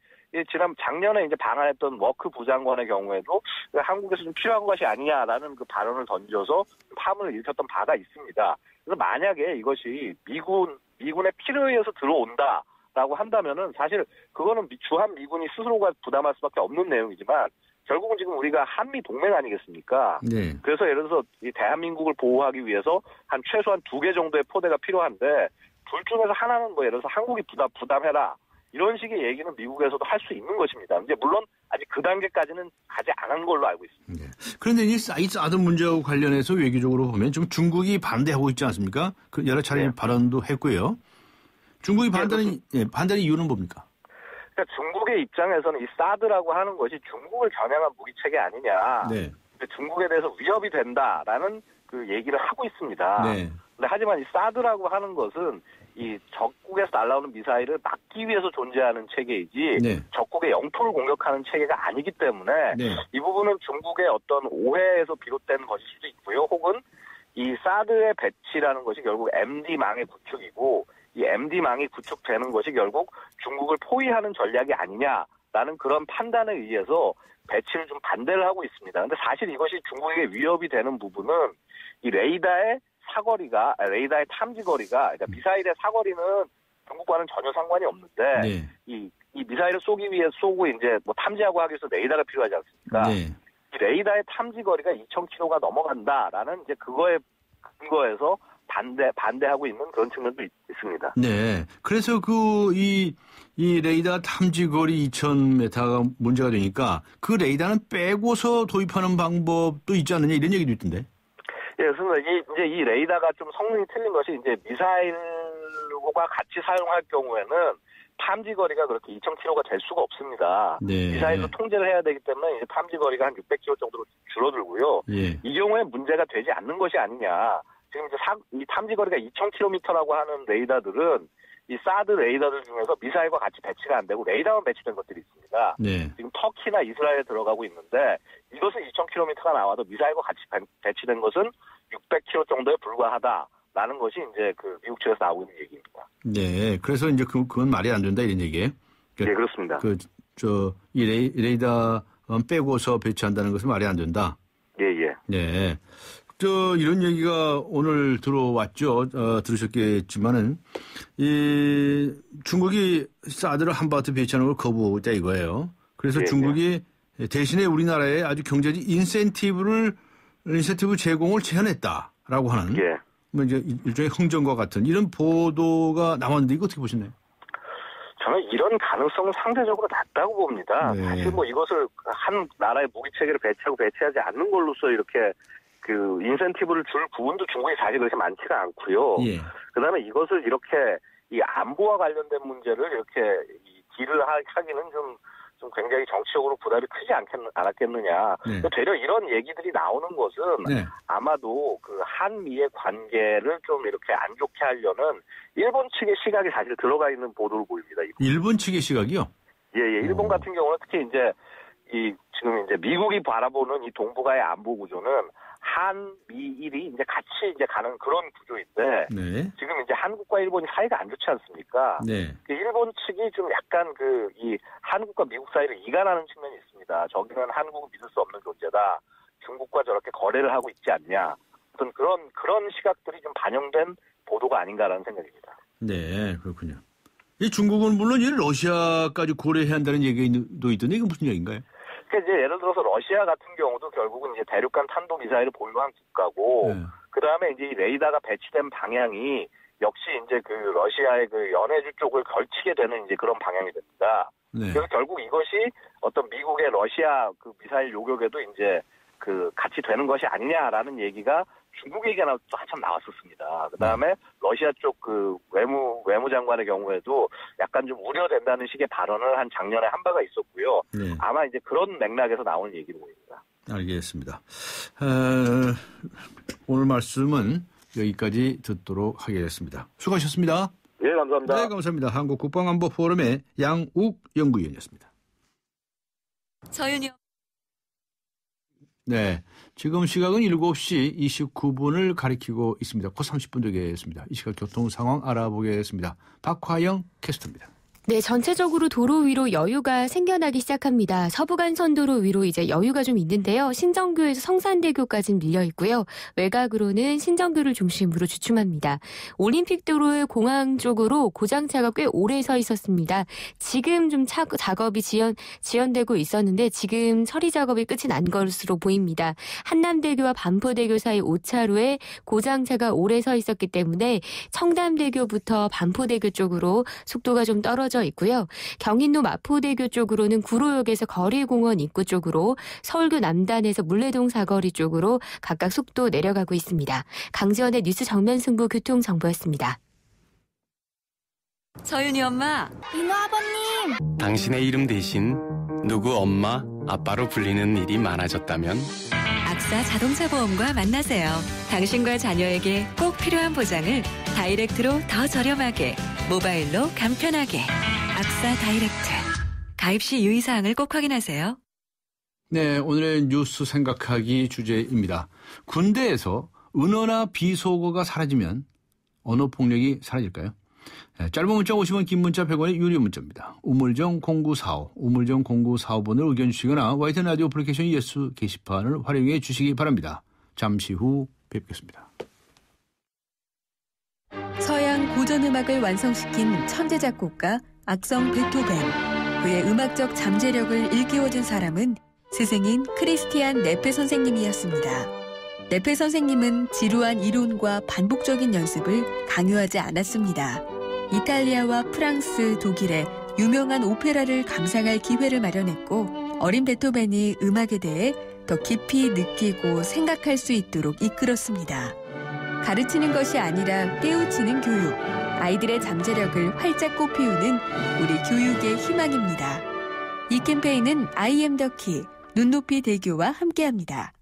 작년에 이제 방한했던 워크 부장관의 경우에도 한국에서 좀 필요한 것이 아니냐라는 그 발언을 던져서 파문을 일으켰던 바가 있습니다. 그래서 만약에 이것이 미군의 필요에 의해서 들어온다라고 한다면은 사실 그거는 주한 미군이 스스로가 부담할 수밖에 없는 내용이지만 결국은 지금 우리가 한미 동맹 아니겠습니까? 네. 그래서 예를 들어서 이 대한민국을 보호하기 위해서 한 최소한 2개 정도의 포대가 필요한데 둘 중에서 하나는 뭐 예를 들어서 한국이 부담해라. 이런 식의 얘기는 미국에서도 할 수 있는 것입니다. 이제 물론 아직 그 단계까지는 가지 않은 걸로 알고 있습니다. 네. 그런데 이 사드 문제와 관련해서 외교적으로 보면 좀 중국이 반대하고 있지 않습니까? 그 여러 차례 네. 발언도 했고요. 중국이 반대하는 이유는 뭡니까? 그러니까 중국의 입장에서는 이 사드라고 하는 것이 중국을 겨냥한 무기 체계 아니냐. 네. 중국에 대해서 위협이 된다라는 그 얘기를 하고 있습니다. 네. 근데 하지만 이 사드라고 하는 것은 이 적국에서 날아오는 미사일을 막기 위해서 존재하는 체계이지 네. 적국의 영토를 공격하는 체계가 아니기 때문에 네. 이 부분은 중국의 어떤 오해에서 비롯된 것일 수도 있고요. 혹은 이 사드의 배치라는 것이 결국 MD망의 구축이고 이 MD망이 구축되는 것이 결국 중국을 포위하는 전략이 아니냐라는 그런 판단에 의해서 배치를 좀 반대를 하고 있습니다. 그런데 사실 이것이 중국에게 위협이 되는 부분은 이 레이더의 탐지거리가, 그러니까 미사일의 사거리는 중국과는 전혀 상관이 없는데, 네. 이 미사일을 쏘기 위해 쏘고 이제 뭐 탐지하고 하기 위해서 레이더가 필요하지 않습니까? 네. 이 레이더의 탐지거리가 2,000km가 넘어간다라는 이제 그거에 근거해서 반대하고 있는 그런 측면도 있습니다. 네. 그래서 이 레이더 탐지거리 2,000m가 문제가 되니까 그 레이더는 빼고서 도입하는 방법도 있지 않느냐 이런 얘기도 있던데. 예, 그렇습니다. 이제 이 레이더가 좀 성능이 틀린 것이 이제 미사일과 같이 사용할 경우에는 탐지거리가 그렇게 2,000km가 될 수가 없습니다. 네. 미사일로 통제를 해야 되기 때문에 이제 탐지거리가 한 600km 정도로 줄어들고요. 예. 이 경우에 문제가 되지 않는 것이 아니냐. 지금 이제 이 탐지거리가 2,000km라고 하는 레이더들은 이 사드 레이더들 중에서 미사일과 같이 배치가 안 되고 레이더만 배치된 것들이 있습니다. 네. 지금 터키나 이스라엘에 들어가고 있는데 이것은 2,000km가 나와도 미사일과 같이 배치된 것은 600km 정도에 불과하다라는 것이 이제 그 미국 측에서 나오고 있는 얘기입니다. 네. 그래서 이제 그건 말이 안 된다 이런 얘기예요. 네, 그렇습니다. 이 레이더 빼고서 배치한다는 것은 말이 안 된다. 예, 예. 네. 이런 얘기가 오늘 들어왔죠. 들으셨겠지만은, 중국이 사드를 한바트 배치하는 걸 거부하고 있다 이거예요. 그래서 네, 중국이 대신에 우리나라에 아주 경제적 인센티브 제공을 제안했다라고 하는, 예. 뭐 이제 일종의 흥정과 같은 이런 보도가 나왔는데 이거 어떻게 보시나요? 저는 이런 가능성은 상대적으로 낮다고 봅니다. 네. 사실 뭐 이것을 한 나라의 무기 체계를 배치하고 배치하지 않는 걸로써 이렇게 그 인센티브를 줄 부분도 중국이 사실 그렇게 많지가 않고요. 예. 그다음에 이것을 이렇게 이 안보와 관련된 문제를 이렇게 딜을 하기는 좀 굉장히 정치적으로 부담이 크지 않았겠느냐. 네. 되려 이런 얘기들이 나오는 것은 네. 아마도 그 한미의 관계를 좀 이렇게 안 좋게 하려는 일본 측의 시각이 사실 들어가 있는 보도로 보입니다. 일본 측의 시각이요? 예. 일본 같은 경우는 특히 이제 지금 이제 미국이 바라보는 이 동북아의 안보 구조는 한미일이 이제 같이 이제 가는 그런 구조인데 네. 지금 이제 한국과 일본이 사이가 안 좋지 않습니까? 네. 일본 측이 좀 약간 이 한국과 미국 사이를 이간하는 측면이 있습니다. 저기는 한국은 믿을 수 없는 존재다. 중국과 저렇게 거래를 하고 있지 않냐. 어떤 그런 시각들이 좀 반영된 보도가 아닌가라는 생각입니다. 네, 그렇군요. 이 중국은 물론 이 러시아까지 고려해야 한다는 얘기도 있던데 이건 무슨 얘기인가요? 그러니까 이제 예를 들어서 러시아 같은 경우도 결국은 이제 대륙간 탄도 미사일을 보유한 국가고, 네. 그 다음에 이제 이 레이더가 배치된 방향이 역시 이제 그 러시아의 그 연해주 쪽을 걸치게 되는 이제 그런 방향이 됩니다. 네. 그래서 결국 이것이 어떤 미국의 러시아 그 미사일 요격에도 이제 그 같이 되는 것이 아니냐라는 얘기가 중국 얘기가 또 한참 나왔었습니다. 그다음에 러시아 쪽 그 외무장관의 경우에도 약간 좀 우려된다는 식의 발언을 한 작년에 한 바가 있었고요. 네. 아마 이제 그런 맥락에서 나오는 얘기로 보입니다. 알겠습니다. 오늘 말씀은 여기까지 듣도록 하겠습니다. 수고하셨습니다. 예, 감사합니다. 네, 감사합니다. 한국국방안보포럼의 양욱 연구위원이었습니다. 서윤이 네, 지금 시각은 7시 29분을 가리키고 있습니다. 곧 30분 되겠습니다. 이 시각 교통 상황 알아보겠습니다. 박화영 캐스터입니다. 네, 전체적으로 도로 위로 여유가 생겨나기 시작합니다. 서부간선도로 위로 이제 여유가 좀 있는데요. 신정교에서 성산대교까지는 밀려 있고요. 외곽으로는 신정교를 중심으로 주춤합니다. 올림픽도로의 공항 쪽으로 고장차가 꽤 오래 서 있었습니다. 지금 좀 작업이 지연되고 있었는데 지금 처리 작업이 끝이 난 것으로 보입니다. 한남대교와 반포대교 사이 5차로에 고장차가 오래 서 있었기 때문에 청담대교부터 반포대교 쪽으로 속도가 좀 떨어져 있고요. 경인로 마포대교 쪽으로는 구로역에서 거리공원 입구 쪽으로, 서울교 남단에서 물레동 사거리 쪽으로 각각 속도 내려가고 있습니다. 강지원의 뉴스 정면 승부 교통정보였습니다. 서윤이 엄마. 민호 아버님. 당신의 이름 대신 누구 엄마, 아빠로 불리는 일이 많아졌다면 악사 자동차보험과 만나세요. 당신과 자녀에게 꼭 필요한 보장을 다이렉트로 더 저렴하게, 모바일로 간편하게. 악사 다이렉트. 가입 시 유의사항을 꼭 확인하세요. 네, 오늘의 뉴스 생각하기 주제입니다. 군대에서 은어나 비속어가 사라지면 언어폭력이 사라질까요? 네, 짧은 문자 50원, 긴 문자 100원의 유료 문자입니다. 우물정 0945, 우물정 0945번으로 의견 주시거나 YTN 라디오 애플리케이션 예스 게시판을 활용해 주시기 바랍니다. 잠시 후 뵙겠습니다. 서양 고전음악을 완성시킨 천재 작곡가 악성 베토벤. 그의 음악적 잠재력을 일깨워준 사람은 스승인 크리스티안 네페 선생님이었습니다. 네페 선생님은 지루한 이론과 반복적인 연습을 강요하지 않았습니다. 이탈리아와 프랑스, 독일의 유명한 오페라를 감상할 기회를 마련했고, 어린 베토벤이 음악에 대해 더 깊이 느끼고 생각할 수 있도록 이끌었습니다. 가르치는 것이 아니라 깨우치는 교육, 아이들의 잠재력을 활짝 꽃피우는 우리 교육의 희망입니다. 이 캠페인은 I am the key, 눈높이 대교와 함께합니다.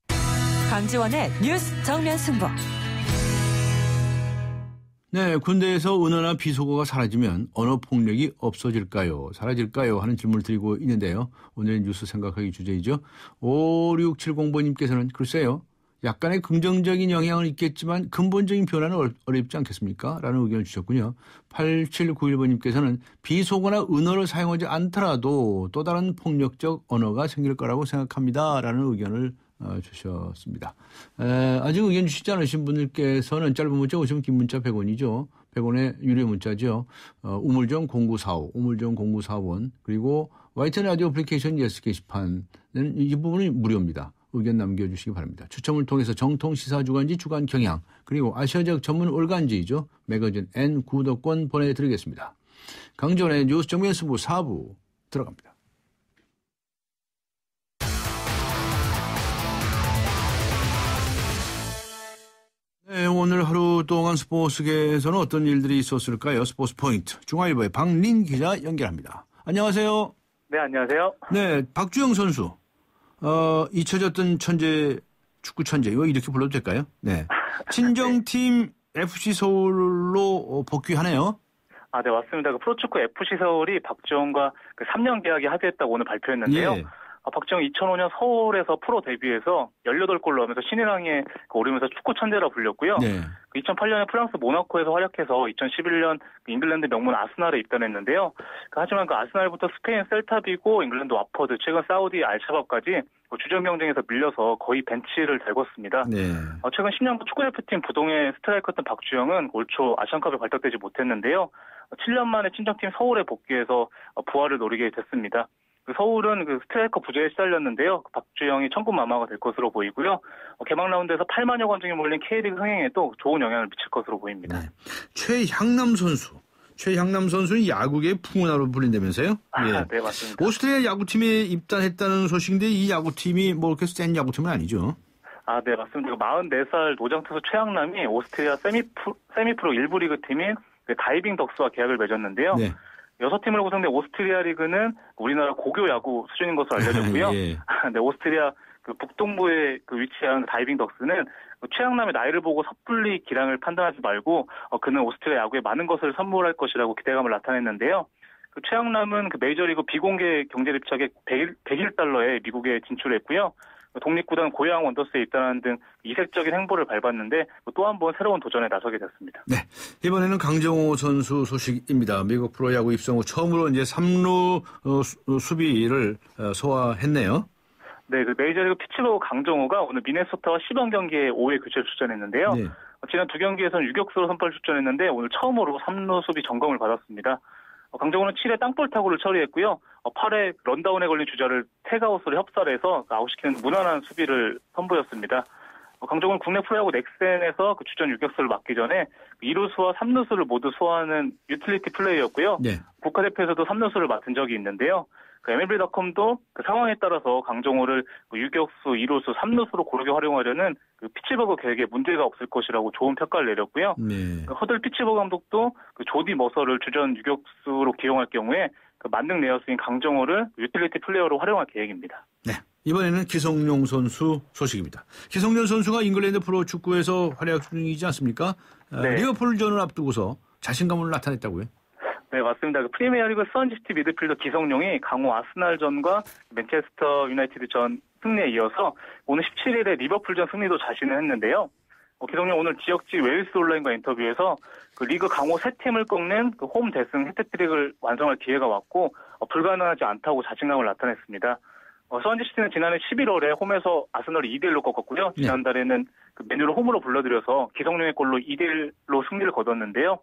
강지원의 뉴스 정면 승부. 네, 군대에서 은어나 비속어가 사라지면 언어폭력이 없어질까요? 사라질까요? 하는 질문을 드리고 있는데요. 오늘의 뉴스 생각하기 주제이죠. 5670번님께서는 글쎄요. 약간의 긍정적인 영향은 있겠지만 근본적인 변화는 어렵지 않겠습니까? 라는 의견을 주셨군요. 8791번님께서는 비속어나 은어를 사용하지 않더라도 또 다른 폭력적 언어가 생길 거라고 생각합니다. 라는 의견을 주셨습니다. 아직 의견 주시지 않으신 분들께서는 짧은 문자 50원, 긴 문자 100원이죠. 100원의 유료 문자죠. 우물정 0945, 우물정 0945원, 그리고 YTN 라디오 애플리케이션 예스 게시판은 이 부분이 무료입니다. 의견 남겨주시기 바랍니다. 추첨을 통해서 정통 시사주간지 주간 경향, 그리고 아시아적 전문 올간지이죠. 매거진 N 구독권 보내드리겠습니다. 강전의 뉴스 정면 승부 4부 들어갑니다. 네, 오늘 하루 동안 스포츠계에서는 어떤 일들이 있었을까요? 스포츠 포인트 중앙일보의 박린 기자 연결합니다. 안녕하세요. 네, 안녕하세요. 네, 박주영 선수. 잊혀졌던 천재, 축구 천재, 이거 이렇게 불러도 될까요? 네. 친정팀 FC 서울로 복귀하네요. 아, 네, 맞습니다. 그 프로축구 FC 서울이 박지원과 그 3년 계약에 합의했다고 오늘 발표했는데요. 예. 박지원 2005년 서울에서 프로 데뷔해서 18골 넣으면서 신인왕에 오르면서 축구 천재라 불렸고요. 네. 2008년에 프랑스 모나코에서 활약해서 2011년 잉글랜드 명문 아스날에 입단했는데요. 하지만 그 아스날부터 스페인 셀타비고 잉글랜드 와퍼드, 최근 사우디 알샤밥까지 주전 경쟁에서 밀려서 거의 벤치를 달궜습니다. 네. 최근 10년 축구대표팀 부동의 스트라이커였던 박주영은 올 초 아시안컵에 발탁되지 못했는데요. 7년 만에 친정팀 서울에 복귀해서 부활을 노리게 됐습니다. 서울은 그 스트라이커 부재에 시달렸는데요. 박주영이 천군만마가 될 것으로 보이고요. 개막 라운드에서 8만여 관중이 몰린 K리그 흥행에도 좋은 영향을 미칠 것으로 보입니다. 네. 최향남 선수는 야구계의 풍운하로 불린다면서요? 네. 네, 맞습니다. 오스트리아 야구팀에 입단했다는 소식인데 이 야구팀이 뭐 그렇게 센 야구팀은 아니죠? 네, 맞습니다. 44살 노장 투수 최양남이 오스트리아 세미프로 1부 리그 팀인 다이빙 덕스와 계약을 맺었는데요. 네. 6팀으로 구성된 오스트리아 리그는 우리나라 고교 야구 수준인 것으로 알려졌고요. 예. 네, 오스트리아 북동부에 위치한 다이빙 덕스는 최양남의 나이를 보고 섣불리 기량을 판단하지 말고 그는 오스트리아 야구에 많은 것을 선물할 것이라고 기대감을 나타냈는데요. 최양남은 메이저리그 비공개 경제입찰액 101달러에 미국에 진출했고요. 독립구단 고양 원더스에 입단하는 등 이색적인 행보를 밟았는데 또 한 번 새로운 도전에 나서게 됐습니다. 네, 이번에는 강정호 선수 소식입니다. 미국 프로야구 입성 후 처음으로 이제 3루 수비를 소화했네요. 네, 메이저리그 피츠버그 강정호가 오늘 미네소타와 시범 경기에 5회 교체를 출전했는데요. 네. 지난 두 경기에서는 유격수로 선발 출전했는데 오늘 처음으로 3루 수비 점검을 받았습니다. 강정호는 7회 땅볼 타구를 처리했고요. 8회 런다운에 걸린 주자를 태그아웃으로 협살해서 아웃시키는 무난한 수비를 선보였습니다. 강정호는 국내 프로야구 넥센에서 주전 유격수를 맡기 전에 2루수와 3루수를 모두 소화하는 유틸리티 플레이였고요. 네. 국가대표에서도 3루수를 맡은 적이 있는데요. MLB.com도 상황에 따라서 강정호를 유격수, 2루수, 3루수로 고르게 활용하려는 피츠버그 계획에 문제가 없을 것이라고 좋은 평가를 내렸고요. 네. 허들 피츠버그 감독도 조디 머서를 주전 유격수로 기용할 경우에 만능 내야수인 강정호를 유틸리티 플레이어로 활용할 계획입니다. 네. 이번에는 기성용 선수 소식입니다. 기성용 선수가 잉글랜드 프로축구에서 활약 중이지 않습니까? 네. 리버풀전을 앞두고서 자신감을 나타냈다고요? 네, 맞습니다. 프리미어리그 수완지시티 미드필더 기성용이 강호 아스날전과 맨체스터 유나이티드전 승리에 이어서 오늘 17일에 리버풀전 승리도 자신을 했는데요. 기성용 오늘 지역지 웨일스 온라인과 인터뷰에서 리그 강호 3팀을 꺾는 홈 대승 해트트릭을 완성할 기회가 왔고 불가능하지 않다고 자신감을 나타냈습니다. 수완지시티는 지난해 11월에 홈에서 아스널을 2대1로 꺾었고요. 지난달에는 맨유를 홈으로 불러들여서 기성용의 골로 2대1로 승리를 거뒀는데요.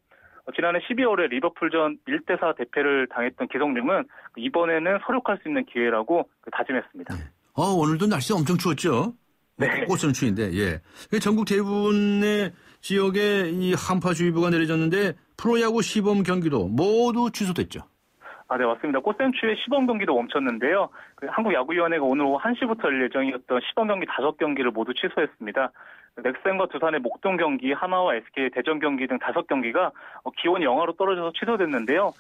지난해 12월에 리버풀전 1대4 대패를 당했던 기성용은 이번에는 서력할 수 있는 기회라고 다짐했습니다. 네. 오늘도 날씨 엄청 추웠죠? 네. 꽃은 추인데, 예. 전국 대부분의 지역에 이 한파주의보가 내려졌는데 프로야구 시범 경기도 모두 취소됐죠? 네, 맞습니다. 꽃샘추위에 시범 경기도 멈췄는데요. 한국야구위원회가 오늘 오후 1시부터 열릴 예정이었던 시범 경기 5경기를 모두 취소했습니다. 넥센과 두산의 목동 경기, 하나와 SK의 대전 경기 등 5경기가 기온이 영하로 떨어져서 취소됐는데요.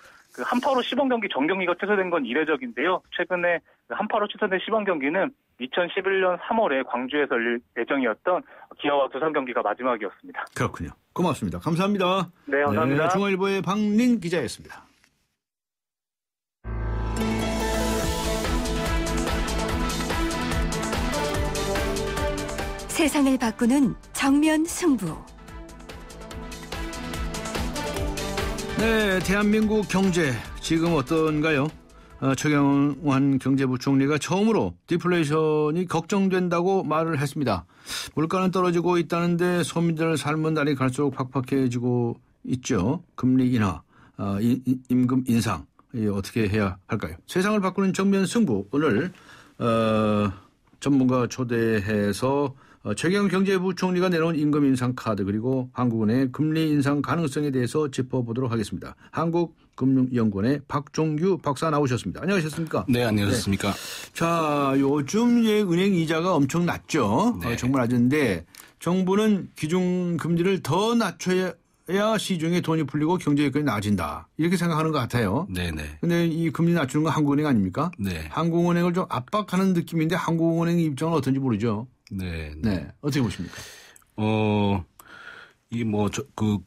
한파로 시범 경기 정경기가 취소된 건 이례적인데요. 최근에 한파로 취소된 시범 경기는 2011년 3월에 광주에서 열릴 예정이었던 기아와 두산 경기가 마지막이었습니다. 그렇군요. 고맙습니다. 감사합니다. 네, 감사합니다. 네, 중앙일보의 박린 기자였습니다. 세상을 바꾸는 정면 승부. 네, 대한민국 경제 지금 어떤가요? 최경환 경제부총리가 처음으로 디플레이션이 걱정된다고 말을 했습니다. 물가는 떨어지고 있다는데 서민들의 삶은 날이 갈수록 팍팍해지고 있죠. 금리 인하, 임금 인상 어떻게 해야 할까요? 세상을 바꾸는 정면 승부 오늘 전문가 초대해서 최경환 경제부총리가 내놓은 임금 인상 카드 그리고 한국은행의 금리 인상 가능성에 대해서 짚어보도록 하겠습니다. 한국금융연구원의 박종규 박사 나오셨습니다. 안녕하셨습니까? 네, 안녕하셨습니까? 네. 자, 요즘 은행 이자가 엄청 낮죠. 네. 정말 낮은데 정부는 기준금리를 더 낮춰야 시중에 돈이 풀리고 경제 여건이 나아진다. 이렇게 생각하는 것 같아요. 네네. 근데 이 금리 낮추는 건 한국은행 아닙니까? 네. 한국은행을 좀 압박하는 느낌인데 한국은행 입장은 어떤지 모르죠. 네. 네. 어떻게 보십니까?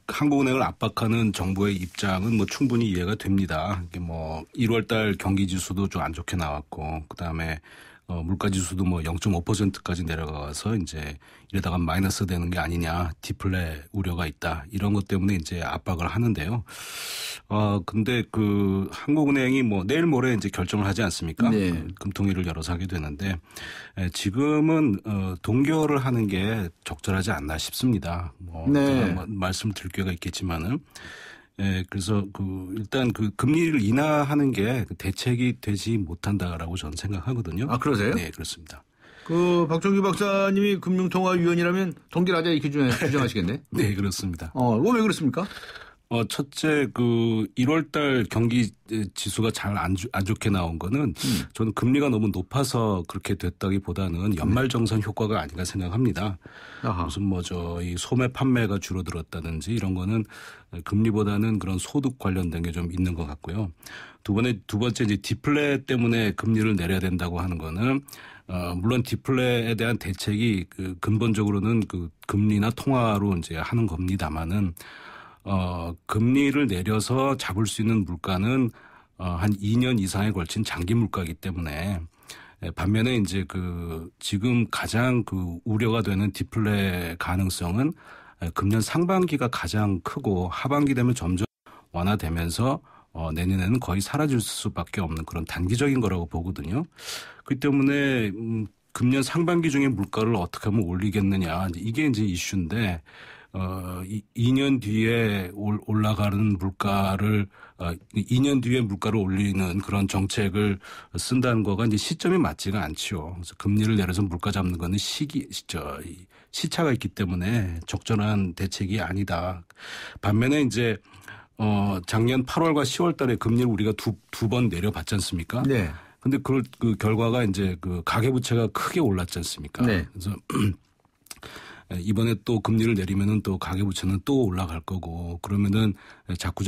한국은행을 압박하는 정부의 입장은 충분히 이해가 됩니다. 이게 1월 달 경기 지수도 좀 안 좋게 나왔고, 그 다음에 물가 지수도 0.5%까지 내려가서 이제 이러다가 마이너스 되는 게 아니냐, 디플레 우려가 있다. 이런 것 때문에 이제 압박을 하는데요. 근데 한국은행이 내일 모레 이제 결정을 하지 않습니까? 네. 금통위를 열어서 하게 되는데, 지금은, 동결을 하는 게 적절하지 않나 싶습니다. 네. 말씀드릴 기회가 있겠지만은. 예, 그래서 일단 금리를 인하하는 게 대책이 되지 못한다라고 저는 생각하거든요. 아, 그러세요? 네, 그렇습니다. 박종규 박사님이 금융통화위원이라면 동결하자 이렇게 주장하시겠네? 네, 그렇습니다. 왜 그렇습니까? 첫째, 1월달 경기 지수가 잘 안 좋게 나온 거는 저는 금리가 너무 높아서 그렇게 됐다기보다는 연말정산 효과가 아닌가 생각합니다. 아하. 무슨 이 소매 판매가 줄어들었다든지 이런 거는 금리보다는 그런 소득 관련된 게 좀 있는 것 같고요. 두 번째 이제 디플레 때문에 금리를 내려야 된다고 하는 거는 물론 디플레에 대한 대책이 근본적으로는 금리나 통화로 이제 하는 겁니다만은 금리를 내려서 잡을 수 있는 물가는 한 2년 이상에 걸친 장기 물가이기 때문에 반면에 이제 지금 가장 우려가 되는 디플레 가능성은 금년 상반기가 가장 크고 하반기 되면 점점 완화되면서 내년에는 거의 사라질 수밖에 없는 그런 단기적인 거라고 보거든요. 그렇기 때문에 금년 상반기 중에 물가를 어떻게 하면 올리겠느냐 이게 이제 이슈인데 2년 뒤에 올라가는 물가를 2년 뒤에 물가를 올리는 그런 정책을 쓴다는 거가 이제 시점이 맞지가 않죠. 그래서 금리를 내려서 물가 잡는 거는 시차가 있기 때문에 적절한 대책이 아니다. 반면에 이제 작년 8월과 10월 달에 금리를 우리가 두 번 내려봤지 않습니까? 네. 근데 그 결과가 이제 가계부채가 크게 올랐지 않습니까? 네. 그래서 이번에 또 금리를 내리면은 또 가계부채는 또 올라갈 거고 그러면은 자꾸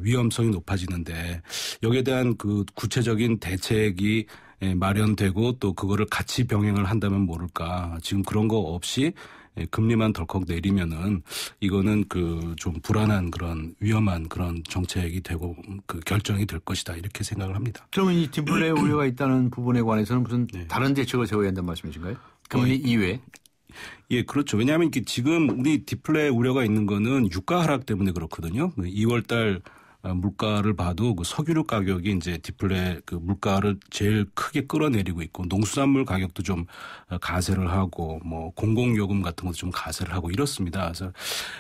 위험성이 높아지는데 여기에 대한 구체적인 대책이 마련되고 또 그거를 같이 병행을 한다면 모를까. 지금 그런 거 없이 금리만 덜컥 내리면은 이거는 좀 불안한 그런 위험한 그런 정책이 되고 결정이 될 것이다 이렇게 생각을 합니다. 그러면 이 디플레 우려가 있다는 부분에 관해서는 무슨 다른 대책을 세워야 한다는 말씀이신가요? 금리 이외에? 예, 그렇죠. 왜냐하면 지금 우리 디플레 우려가 있는 거는 유가 하락 때문에 그렇거든요. 2월 달 물가를 봐도 석유류 가격이 이제 디플레 물가를 제일 크게 끌어내리고 있고 농수산물 가격도 좀 가세를 하고 공공요금 같은 것도 좀 가세를 하고 이렇습니다. 그래서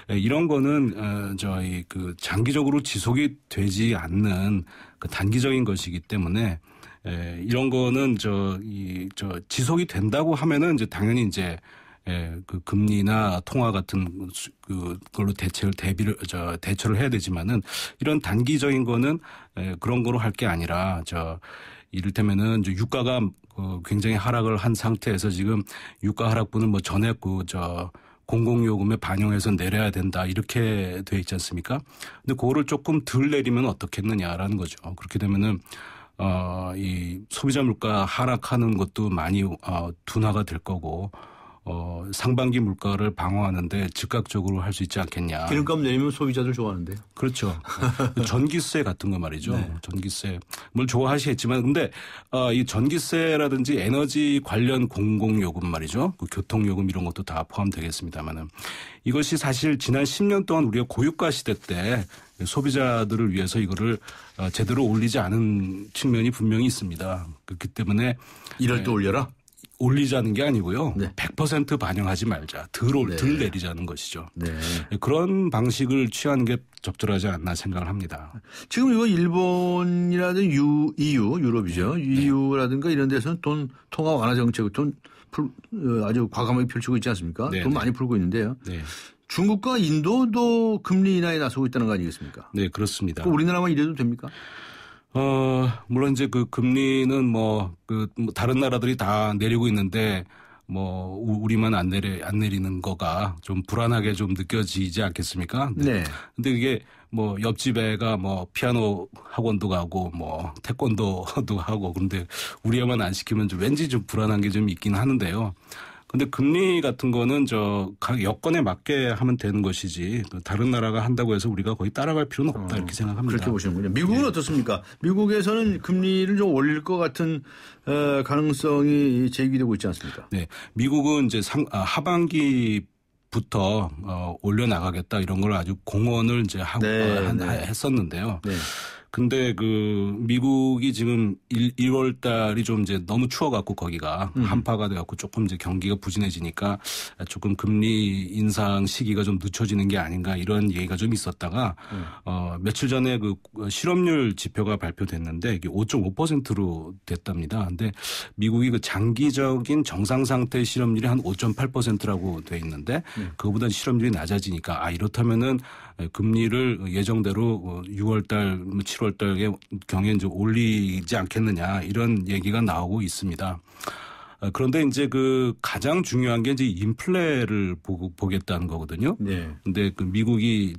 이런 거는 저희 장기적으로 지속이 되지 않는 단기적인 것이기 때문에 이런 거는 지속이 된다고 하면은 이제 당연히 이제 금리나 통화 같은 그걸로 대처를 해야 되지만은 이런 단기적인 거는 그런 거로 할 게 아니라 이를테면은 유가가 굉장히 하락을 한 상태에서 지금 유가 하락분을 전액 공공요금에 반영해서 내려야 된다 이렇게 돼 있지 않습니까? 근데 그거를 조금 덜 내리면 어떻겠느냐라는 거죠. 그렇게 되면은 이 소비자 물가 하락하는 것도 많이 둔화가 될 거고. 상반기 물가를 방어하는데 즉각적으로 할 수 있지 않겠냐. 기름값 내리면 소비자들 좋아하는데요. 그렇죠. 전기세 같은 거 말이죠. 네. 전기세. 뭘 좋아하시겠지만 근데 이 전기세라든지 에너지 관련 공공요금 말이죠. 교통요금 이런 것도 다 포함되겠습니다만은 이것이 사실 지난 10년 동안 우리가 고유가 시대 때 소비자들을 위해서 이거를 제대로 올리지 않은 측면이 분명히 있습니다. 그렇기 때문에 이럴 때 올려라? 올리자는 게 아니고요. 네. 100% 반영하지 말자. 덜 내리자는 것이죠. 네. 그런 방식을 취하는 게 적절하지 않나 생각을 합니다. 지금 이거 일본이라든지 EU, 유럽이죠. 네. EU라든가 이런 데서는 통화 완화 정책을 아주 과감하게 펼치고 있지 않습니까? 네. 돈 많이 풀고 있는데요. 네. 중국과 인도도 금리 인하에 나서고 있다는 거 아니겠습니까? 네, 그렇습니다. 우리나라만 이래도 됩니까? 물론 이제 금리는 다른 나라들이 다 내리고 있는데 우리만 안 내리는 거가 좀 불안하게 좀 느껴지지 않겠습니까? 네. 근데 이게 옆집 애가 피아노 학원도 가고 태권도도 하고 그런데 우리만 안 시키면 왠지 좀 불안한 게 좀 있긴 하는데요. 근데 금리 같은 거는 각 여건에 맞게 하면 되는 것이지 다른 나라가 한다고 해서 우리가 거의 따라갈 필요는 없다 이렇게 생각합니다. 그렇게 보시는군요. 미국은 어떻습니까? 미국에서는 금리를 좀 올릴 것 같은 가능성이 제기되고 있지 않습니까? 네, 미국은 이제 하반기부터 올려나가겠다 이런 걸 아주 공언을 이제 하고 했었는데요. 네. 근데 미국이 지금 1월 달이 좀 이제 너무 추워갖고 거기가 한파가 돼갖고 조금 이제 경기가 부진해지니까 조금 금리 인상 시기가 좀 늦춰지는 게 아닌가 이런 얘기가 좀 있었다가 며칠 전에 실업률 지표가 발표됐는데 이게 5.5%로 됐답니다. 근데 미국이 장기적인 정상 상태의 실업률이 한 5.8%라고 돼 있는데 그거보다 실업률이 낮아지니까 이렇다면은 금리를 예정대로 6월달, 7월달 경에 이제 올리지 않겠느냐 이런 얘기가 나오고 있습니다. 그런데 이제 그 가장 중요한 게 이제 인플레를 보겠다는 거거든요. 네. 근데 그 미국이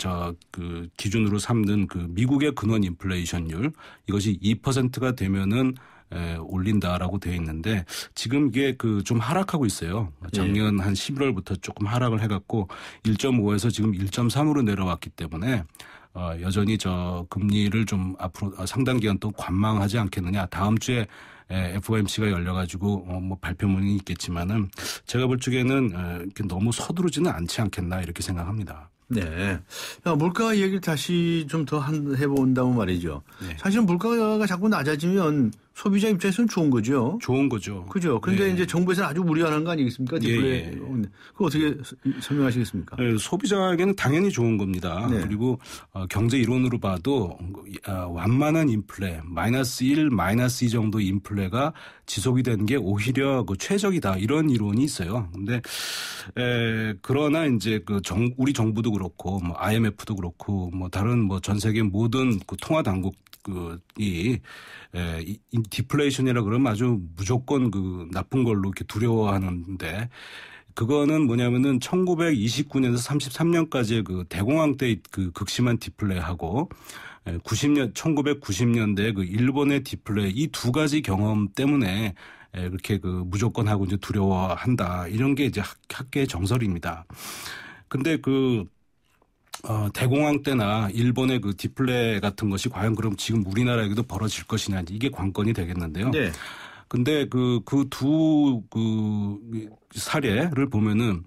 그 기준으로 삼는 그 미국의 근원 인플레이션율 이것이 2%가 되면은 올린다라고 되어 있는데 지금 이게 그 좀 하락하고 있어요. 작년 한 11월부터 조금 하락을 해갖고 1.5에서 지금 1.3으로 내려왔기 때문에 여전히 금리를 좀 앞으로 상당 기간 또 관망하지 않겠느냐. 다음 주에 FOMC가 열려가지고 뭐 발표문이 있겠지만은 제가 볼 적에는 너무 서두르지는 않지 않겠나 이렇게 생각합니다. 네. 물가 얘기를 다시 좀 더 해본다면 말이죠. 네. 사실은 물가가 자꾸 낮아지면 소비자 입장에서는 좋은 거죠. 좋은 거죠. 그죠. 그런데 네. 이제 정부에서는 아주 우려하는 거 아니겠습니까? 디플레. 그거 어떻게 설명하시겠습니까? 네, 소비자에게는 당연히 좋은 겁니다. 네. 그리고 경제 이론으로 봐도 완만한 인플레, -1, -2 정도 인플레가 지속이 되는 게 오히려 그 최적이다 이런 이론이 있어요. 근데 그러나 이제 우리 정부도 그렇고 뭐 IMF도 그렇고 뭐 다른 뭐 전 세계 모든 그 통화 당국 이 디플레이션이라 그러면 아주 무조건 그 나쁜 걸로 이렇게 두려워하는데 그거는 뭐냐면은 1929년에서 33년까지의 그 대공황 때 그 극심한 디플레하고 1990년대 그 일본의 디플레 이 두 가지 경험 때문에 그렇게 그 무조건 하고 이제 두려워한다 이런 게 이제 학계의 정설입니다. 근데 대공황 때나 일본의 그 디플레 같은 것이 과연 그럼 지금 우리나라에도 벌어질 것이냐 이게 관건이 되겠는데요. 네. 근데 그 두 사례를 보면은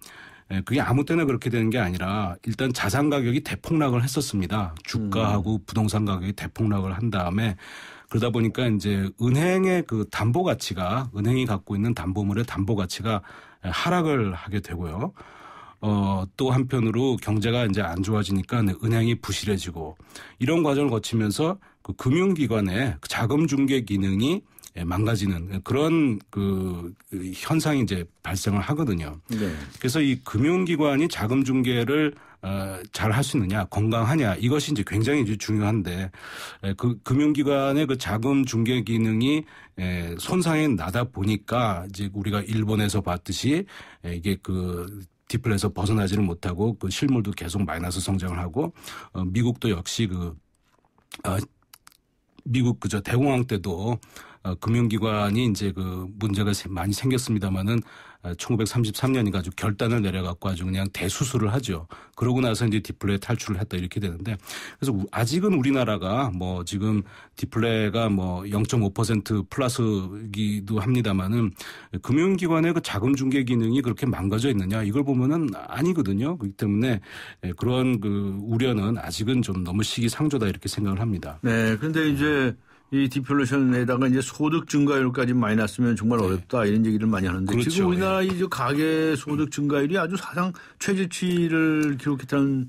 그게 아무 때나 그렇게 되는 게 아니라 일단 자산 가격이 대폭락을 했었습니다. 주가하고 부동산 가격이 대폭락을 한 다음에 그러다 보니까 이제 은행의 그 담보 가치가 은행이 갖고 있는 담보물의 담보 가치가 하락을 하게 되고요. 또 한편으로 경제가 이제 안 좋아지니까 은행이 부실해지고 이런 과정을 거치면서 그 금융기관의 자금 중개 기능이 망가지는 그런 그 현상이 이제 발생을 하거든요. 네. 그래서 이 금융기관이 자금 중개를 잘 할 수 있느냐, 건강하냐 이것이 이제 굉장히 이제 중요한데 그 금융기관의 그 자금 중개 기능이 손상이 나다 보니까 이제 우리가 일본에서 봤듯이 이게 디플레에서 벗어나지를 못하고 그 실물도 계속 마이너스 성장을 하고 미국도 역시 미국 대공황 때도 금융기관이 이제 문제가 많이 생겼습니다만은 1933년인가 아주 결단을 내려갖고 아주 그냥 대수술을 하죠. 그러고 나서 이제 디플레 탈출을 했다 이렇게 되는데 그래서 아직은 우리나라가 뭐 지금 디플레가 뭐 0.5% 플러스이기도 합니다만은 금융기관의 그 자금 중개 기능이 그렇게 망가져 있느냐 이걸 보면은 아니거든요. 그렇기 때문에 그런 우려는 아직은 좀 너무 시기상조다 이렇게 생각을 합니다. 네. 그런데 이제 이 디플레이션에다가 이제 소득 증가율까지 많이 났으면 정말 어렵다 이런 얘기를 많이 하는데 그렇죠. 지금 우리나라 이 가계 소득 증가율이 아주 사상 최저치를 기록했다는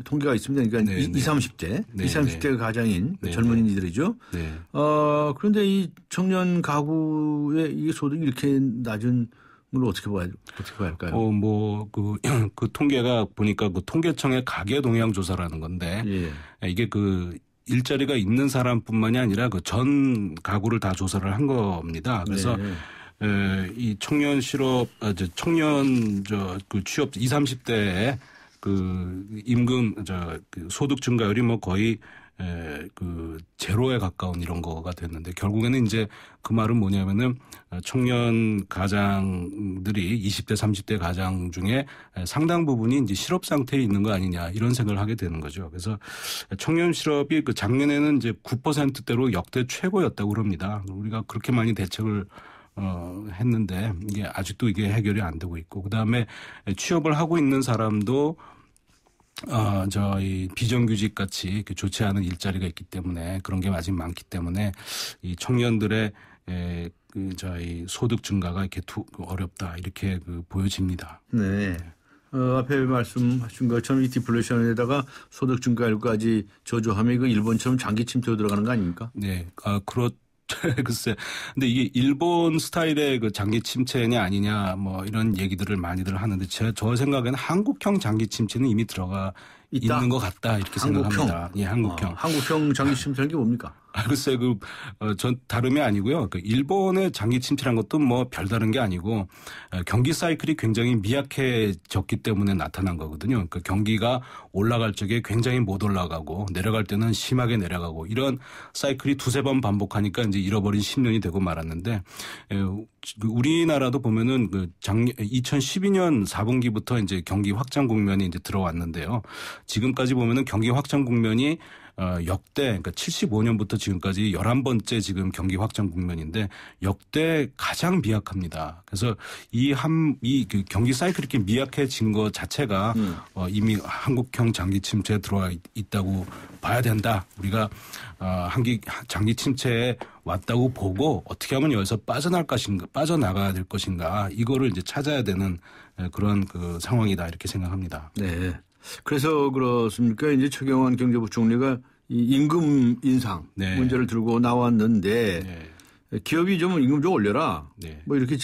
통계가 있습니다. 그러니까 20, 30대, 20, 30대가 가장인 젊은이들이죠. 네. 그런데 이 청년 가구의 이 소득이 이렇게 낮은 걸 어떻게 봐야 할까요? 그 통계가 보니까 그 통계청의 가계 동향 조사라는 건데 이게 일자리가 있는 사람뿐만이 아니라 전 가구를 다 조사를 한 겁니다. 그래서 이 청년 취업 20, 30대의 임금 소득 증가율이 뭐 거의 제로에 가까운 이런 거가 됐는데 결국에는 이제 그 말은 뭐냐면은 청년 가장들이 20대 30대 가장 중에 상당 부분이 이제 실업 상태에 있는 거 아니냐 이런 생각을 하게 되는 거죠. 그래서 청년 실업이 작년에는 이제 9%대로 역대 최고였다고 그럽니다. 우리가 그렇게 많이 대책을 했는데 이게 아직도 이게 해결이 안 되고 있고 그다음에 취업을 하고 있는 사람도 이 비정규직 같이 좋지 않은 일자리가 있기 때문에 그런 게 아직 많기 때문에 이 청년들의 이 소득 증가가 이렇게 어렵다 이렇게 보여집니다. 네. 앞에 말씀하신 것처럼 이 디플레이션에다가 소득 증가율까지 저조하면 일본처럼 장기 침체로 들어가는 거 아닙니까? 네. 글쎄. 근데 이게 일본 스타일의 장기 침체냐 아니냐 뭐 이런 얘기들을 많이들 하는데 저 생각에는 한국형 장기 침체는 이미 들어가 있다? 있는 것 같다 이렇게 생각합니다. 예, 한국형. 한국형 장기 침체라는 게 뭡니까? 글쎄, 전 다름이 아니고요. 일본의 장기 침체란 것도 뭐 별다른 게 아니고 경기 사이클이 굉장히 미약해졌기 때문에 나타난 거거든요. 그러니까 경기가 올라갈 적에 굉장히 못 올라가고 내려갈 때는 심하게 내려가고 이런 사이클이 두세 번 반복하니까 이제 잃어버린 10년이 되고 말았는데 우리나라도 보면은 2012년 4분기부터 이제 경기 확장 국면이 이제 들어왔는데요. 지금까지 보면은 경기 확장 국면이 역대 그러니까 75년부터 지금까지 11번째 지금 경기 확장 국면인데 역대 가장 미약합니다. 그래서 이 경기 사이클이 이렇게 미약해진 것 자체가 이미 한국형 장기 침체에 들어와 있다고 봐야 된다. 우리가 장기 침체에 왔다고 보고 어떻게 하면 여기서 빠져나가야 될 것인가 이거를 이제 찾아야 되는 그런 상황이다 이렇게 생각합니다. 네. 그래서 그렇습니까? 이제 최경환 경제부총리가 이 임금 인상 네. 문제를 들고 나왔는데 네. 기업이 좀 임금 좀 올려라. 네. 뭐 이렇게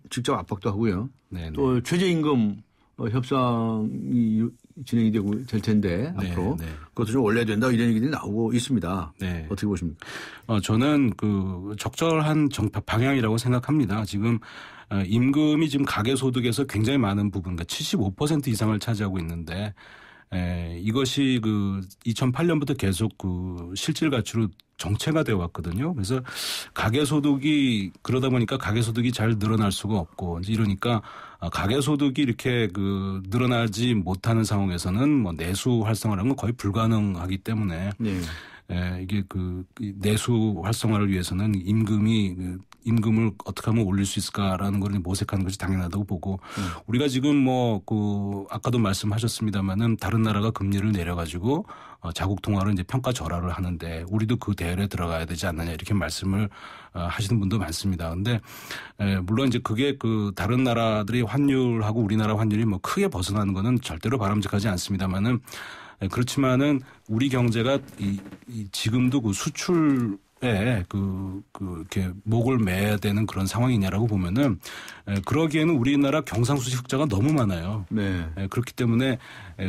직접 압박도 하고요. 네. 또 최저임금 협상이 진행이 되고 될 텐데 네. 앞으로 네. 그것도 좀 올려야 된다 이런 얘기들이 나오고 있습니다. 네. 어떻게 보십니까? 저는 적절한 방향이라고 생각합니다. 지금 임금이 지금 가계소득에서 굉장히 많은 부분, 그러니까 75% 이상을 차지하고 있는데 이것이 2008년부터 계속 실질 가치로 정체가 되어 왔거든요. 그래서 가계소득이 그러다 보니까 가계소득이 잘 늘어날 수가 없고 이러니까 가계소득이 이렇게 늘어나지 못하는 상황에서는 뭐 내수 활성화라는 건 거의 불가능하기 때문에 네. 이게 내수 활성화를 위해서는 임금을 어떻게 하면 올릴 수 있을까라는 걸 모색하는 것이 당연하다고 보고 우리가 지금 아까도 말씀하셨습니다만은 다른 나라가 금리를 내려가지고 자국 통화로 이제 평가 절하를 하는데 우리도 그 대열에 들어가야 되지 않느냐 이렇게 말씀을 하시는 분도 많습니다. 그런데 물론 이제 그게 다른 나라들의 환율하고 우리나라 환율이 뭐 크게 벗어나는 거는 절대로 바람직하지 않습니다만은 그렇지만은 우리 경제가 지금도 수출에 이렇게 목을 매야 되는 그런 상황이냐라고 보면은 그러기에는 우리나라 경상수지 흑자가 너무 많아요. 네. 그렇기 때문에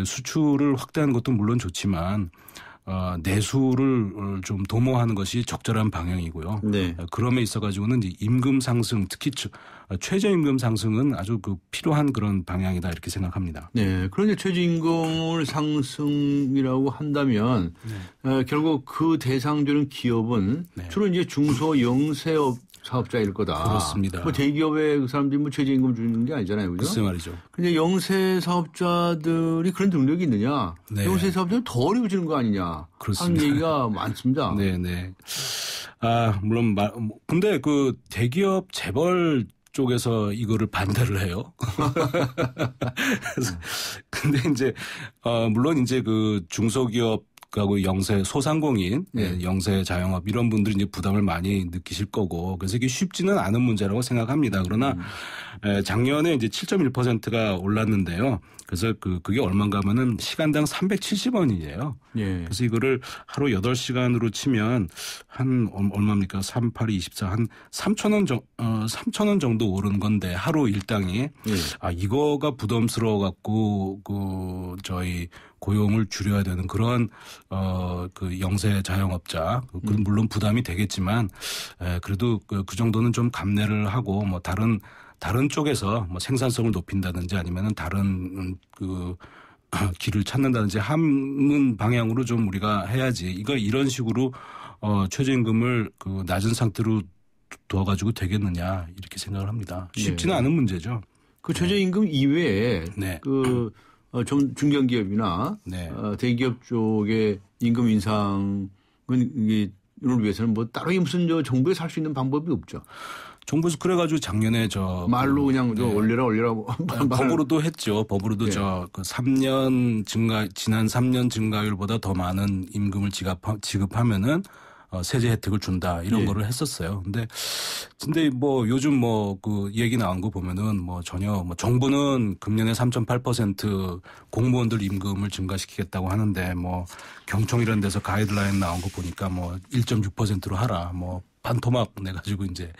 수출을 확대하는 것도 물론 좋지만 내수를 좀 도모하는 것이 적절한 방향이고요. 네. 그럼에 있어가지고는 이제 임금 상승, 특히 최저임금 상승은 아주 필요한 그런 방향이다 이렇게 생각합니다. 네. 그런데 최저임금을 상승이라고 한다면 결국 그 대상되는 기업은 주로 이제 중소 영세업 사업자일 거다. 그렇습니다. 뭐 대기업의 그 사람들이 뭐 최저임금 주는 게 아니잖아요. 그죠? 글쎄 말이죠. 근데 영세 사업자들이 그런 능력이 있느냐. 네. 영세 사업자는 더 어려워지는 거 아니냐. 그렇습니다. 하는 얘기가 많습니다. 네네. 물론 근데 대기업 재벌 쪽에서 이거를 반대를 해요. 근데 이제 물론 이제 중소기업 하고 영세 소상공인, 영세 자영업 이런 분들이 이제 부담을 많이 느끼실 거고 그래서 이게 쉽지는 않은 문제라고 생각합니다. 그러나 작년에 이제 7.1%가 올랐는데요. 그래서 그게 얼마인가 하면은 시간당 370원이에요. 예. 그래서 이거를 하루 8시간으로 치면 한 얼마입니까? 3, 8, 24 한 3,000원 정도 오른 건데 하루 일당이 예. 이거가 부담스러워 갖고 저희 고용을 줄여야 되는 그런 영세 자영업자 물론 부담이 되겠지만 그래도 그 정도는 좀 감내를 하고 뭐 다른 쪽에서 뭐 생산성을 높인다든지 아니면은 다른 길을 찾는다든지 하는 방향으로 좀 우리가 해야지. 이런 식으로 최저임금을 낮은 상태로 둬가지고 되겠느냐 이렇게 생각을 합니다. 쉽지는 않은 문제죠. 그 최저임금 이외에 중견기업이나 대기업 쪽의 임금 인상은 이를 위해서는 뭐 따로 무슨 정부에서 할 수 있는 방법이 없죠. 정부에서 그래가지고 작년에 말로 그냥 올려라 법으로도 했죠. 법으로도 지난 3년 증가율보다 더 많은 임금을 지급하면은 세제 혜택을 준다 이런 거를 했었어요. 근데 뭐 요즘 얘기 나온 거 보면은 전혀 정부는 금년에 3.8% 공무원들 임금을 증가시키겠다고 하는데 경총 이런 데서 가이드라인 나온 거 보니까 1.6%로 하라 반토막 내가지고 이제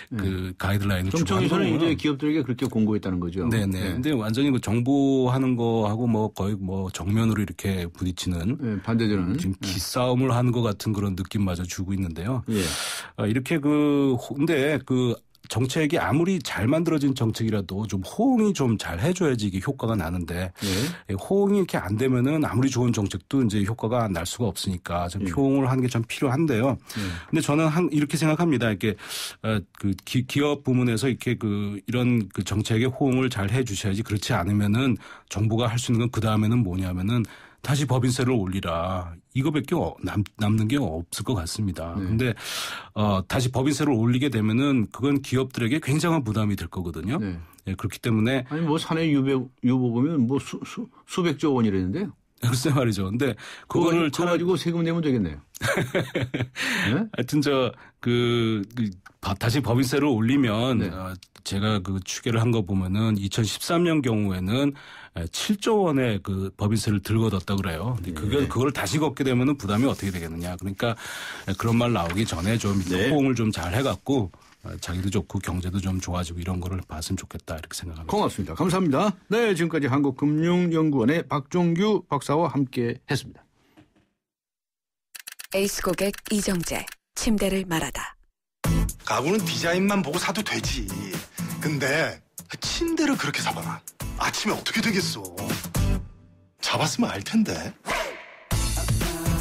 그 가이드라인을 정청에서는 이제 기업들에게 그렇게 공고했다는 거죠. 네네. 네. 근데 완전히 그 정보하는 거하고 뭐 거의 뭐 정면으로 이렇게 부딪히는 반대되는 지금 기싸움을 하는 것 같은 그런 느낌마저 주고 있는데요. 예. 이렇게 근데 정책이 아무리 잘 만들어진 정책이라도 좀 호응이 좀 잘 해줘야지 이게 효과가 나는데 호응이 이렇게 안 되면은 아무리 좋은 정책도 이제 효과가 날 수가 없으니까 좀 호응을 하는 게 좀 필요한데요. 근데 저는 이렇게 생각합니다. 이렇게 그 기업 부문에서 이렇게 이런 그 정책에 호응을 잘 해주셔야지 그렇지 않으면은 정부가 할 수 있는 건 그 다음에는 뭐냐면은 다시 법인세를 올리라. 이거밖에 남는 게 없을 것 같습니다. 그런데 다시 법인세를 올리게 되면은 그건 기업들에게 굉장한 부담이 될 거거든요. 예, 그렇기 때문에 아니 뭐 사내 유보금은 뭐 수백조 원이랬는데요. 글쎄 말이죠. 근데 그거를 가지고 세금 내면 되겠네요. 네? 하여튼 다시 법인세를 올리면 제가 추계를 한 거 보면은 2013년 경우에는 7조 원의 그 법인세를 들고 걷었다 그래요. 근데 그걸 다시 걷게 되면은 부담이 어떻게 되겠느냐. 그러니까 그런 말 나오기 전에 좀 호응을 좀 잘 해갖고 자기도 좋고 경제도 좀 좋아지고 이런 거를 봤으면 좋겠다 이렇게 생각합니다. 고맙습니다. 감사합니다. 네, 지금까지 한국금융연구원의 박종규 박사와 함께 했습니다. 에이스 고객 이정재, 침대를 말하다. 가구는 디자인만 보고 사도 되지. 근데 침대를 그렇게 사봐라. 아침에 어떻게 되겠어. 잡았으면 알 텐데.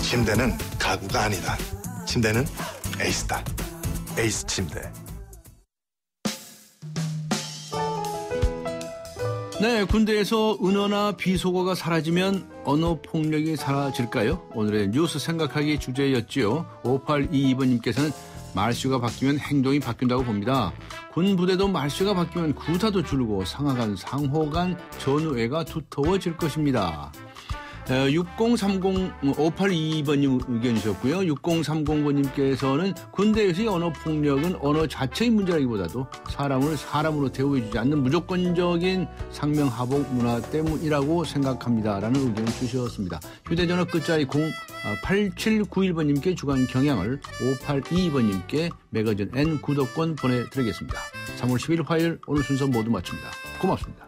침대는 가구가 아니다. 침대는 에이스다. 에이스 침대. 네, 군대에서 은어나 비속어가 사라지면 언어 폭력이 사라질까요? 오늘의 뉴스 생각하기 주제였지요. 5822번님께서는 말수가 바뀌면 행동이 바뀐다고 봅니다. 군 부대도 말수가 바뀌면 구타도 줄고 상하 간 상호 간 전우애가 두터워질 것입니다. 5822번님 의견이셨고요. 6030번님께서는 군대에서의 언어폭력은 언어 자체의 문제라기보다도 사람을 사람으로 대우해주지 않는 무조건적인 상명하복 문화 때문이라고 생각합니다라는 의견을 주셨습니다. 휴대전화 끝자리 8791번님께 주간 경향을, 5822번님께 매거진 N 구독권 보내드리겠습니다. 3월 10일 화요일 오늘 순서 모두 마칩니다. 고맙습니다.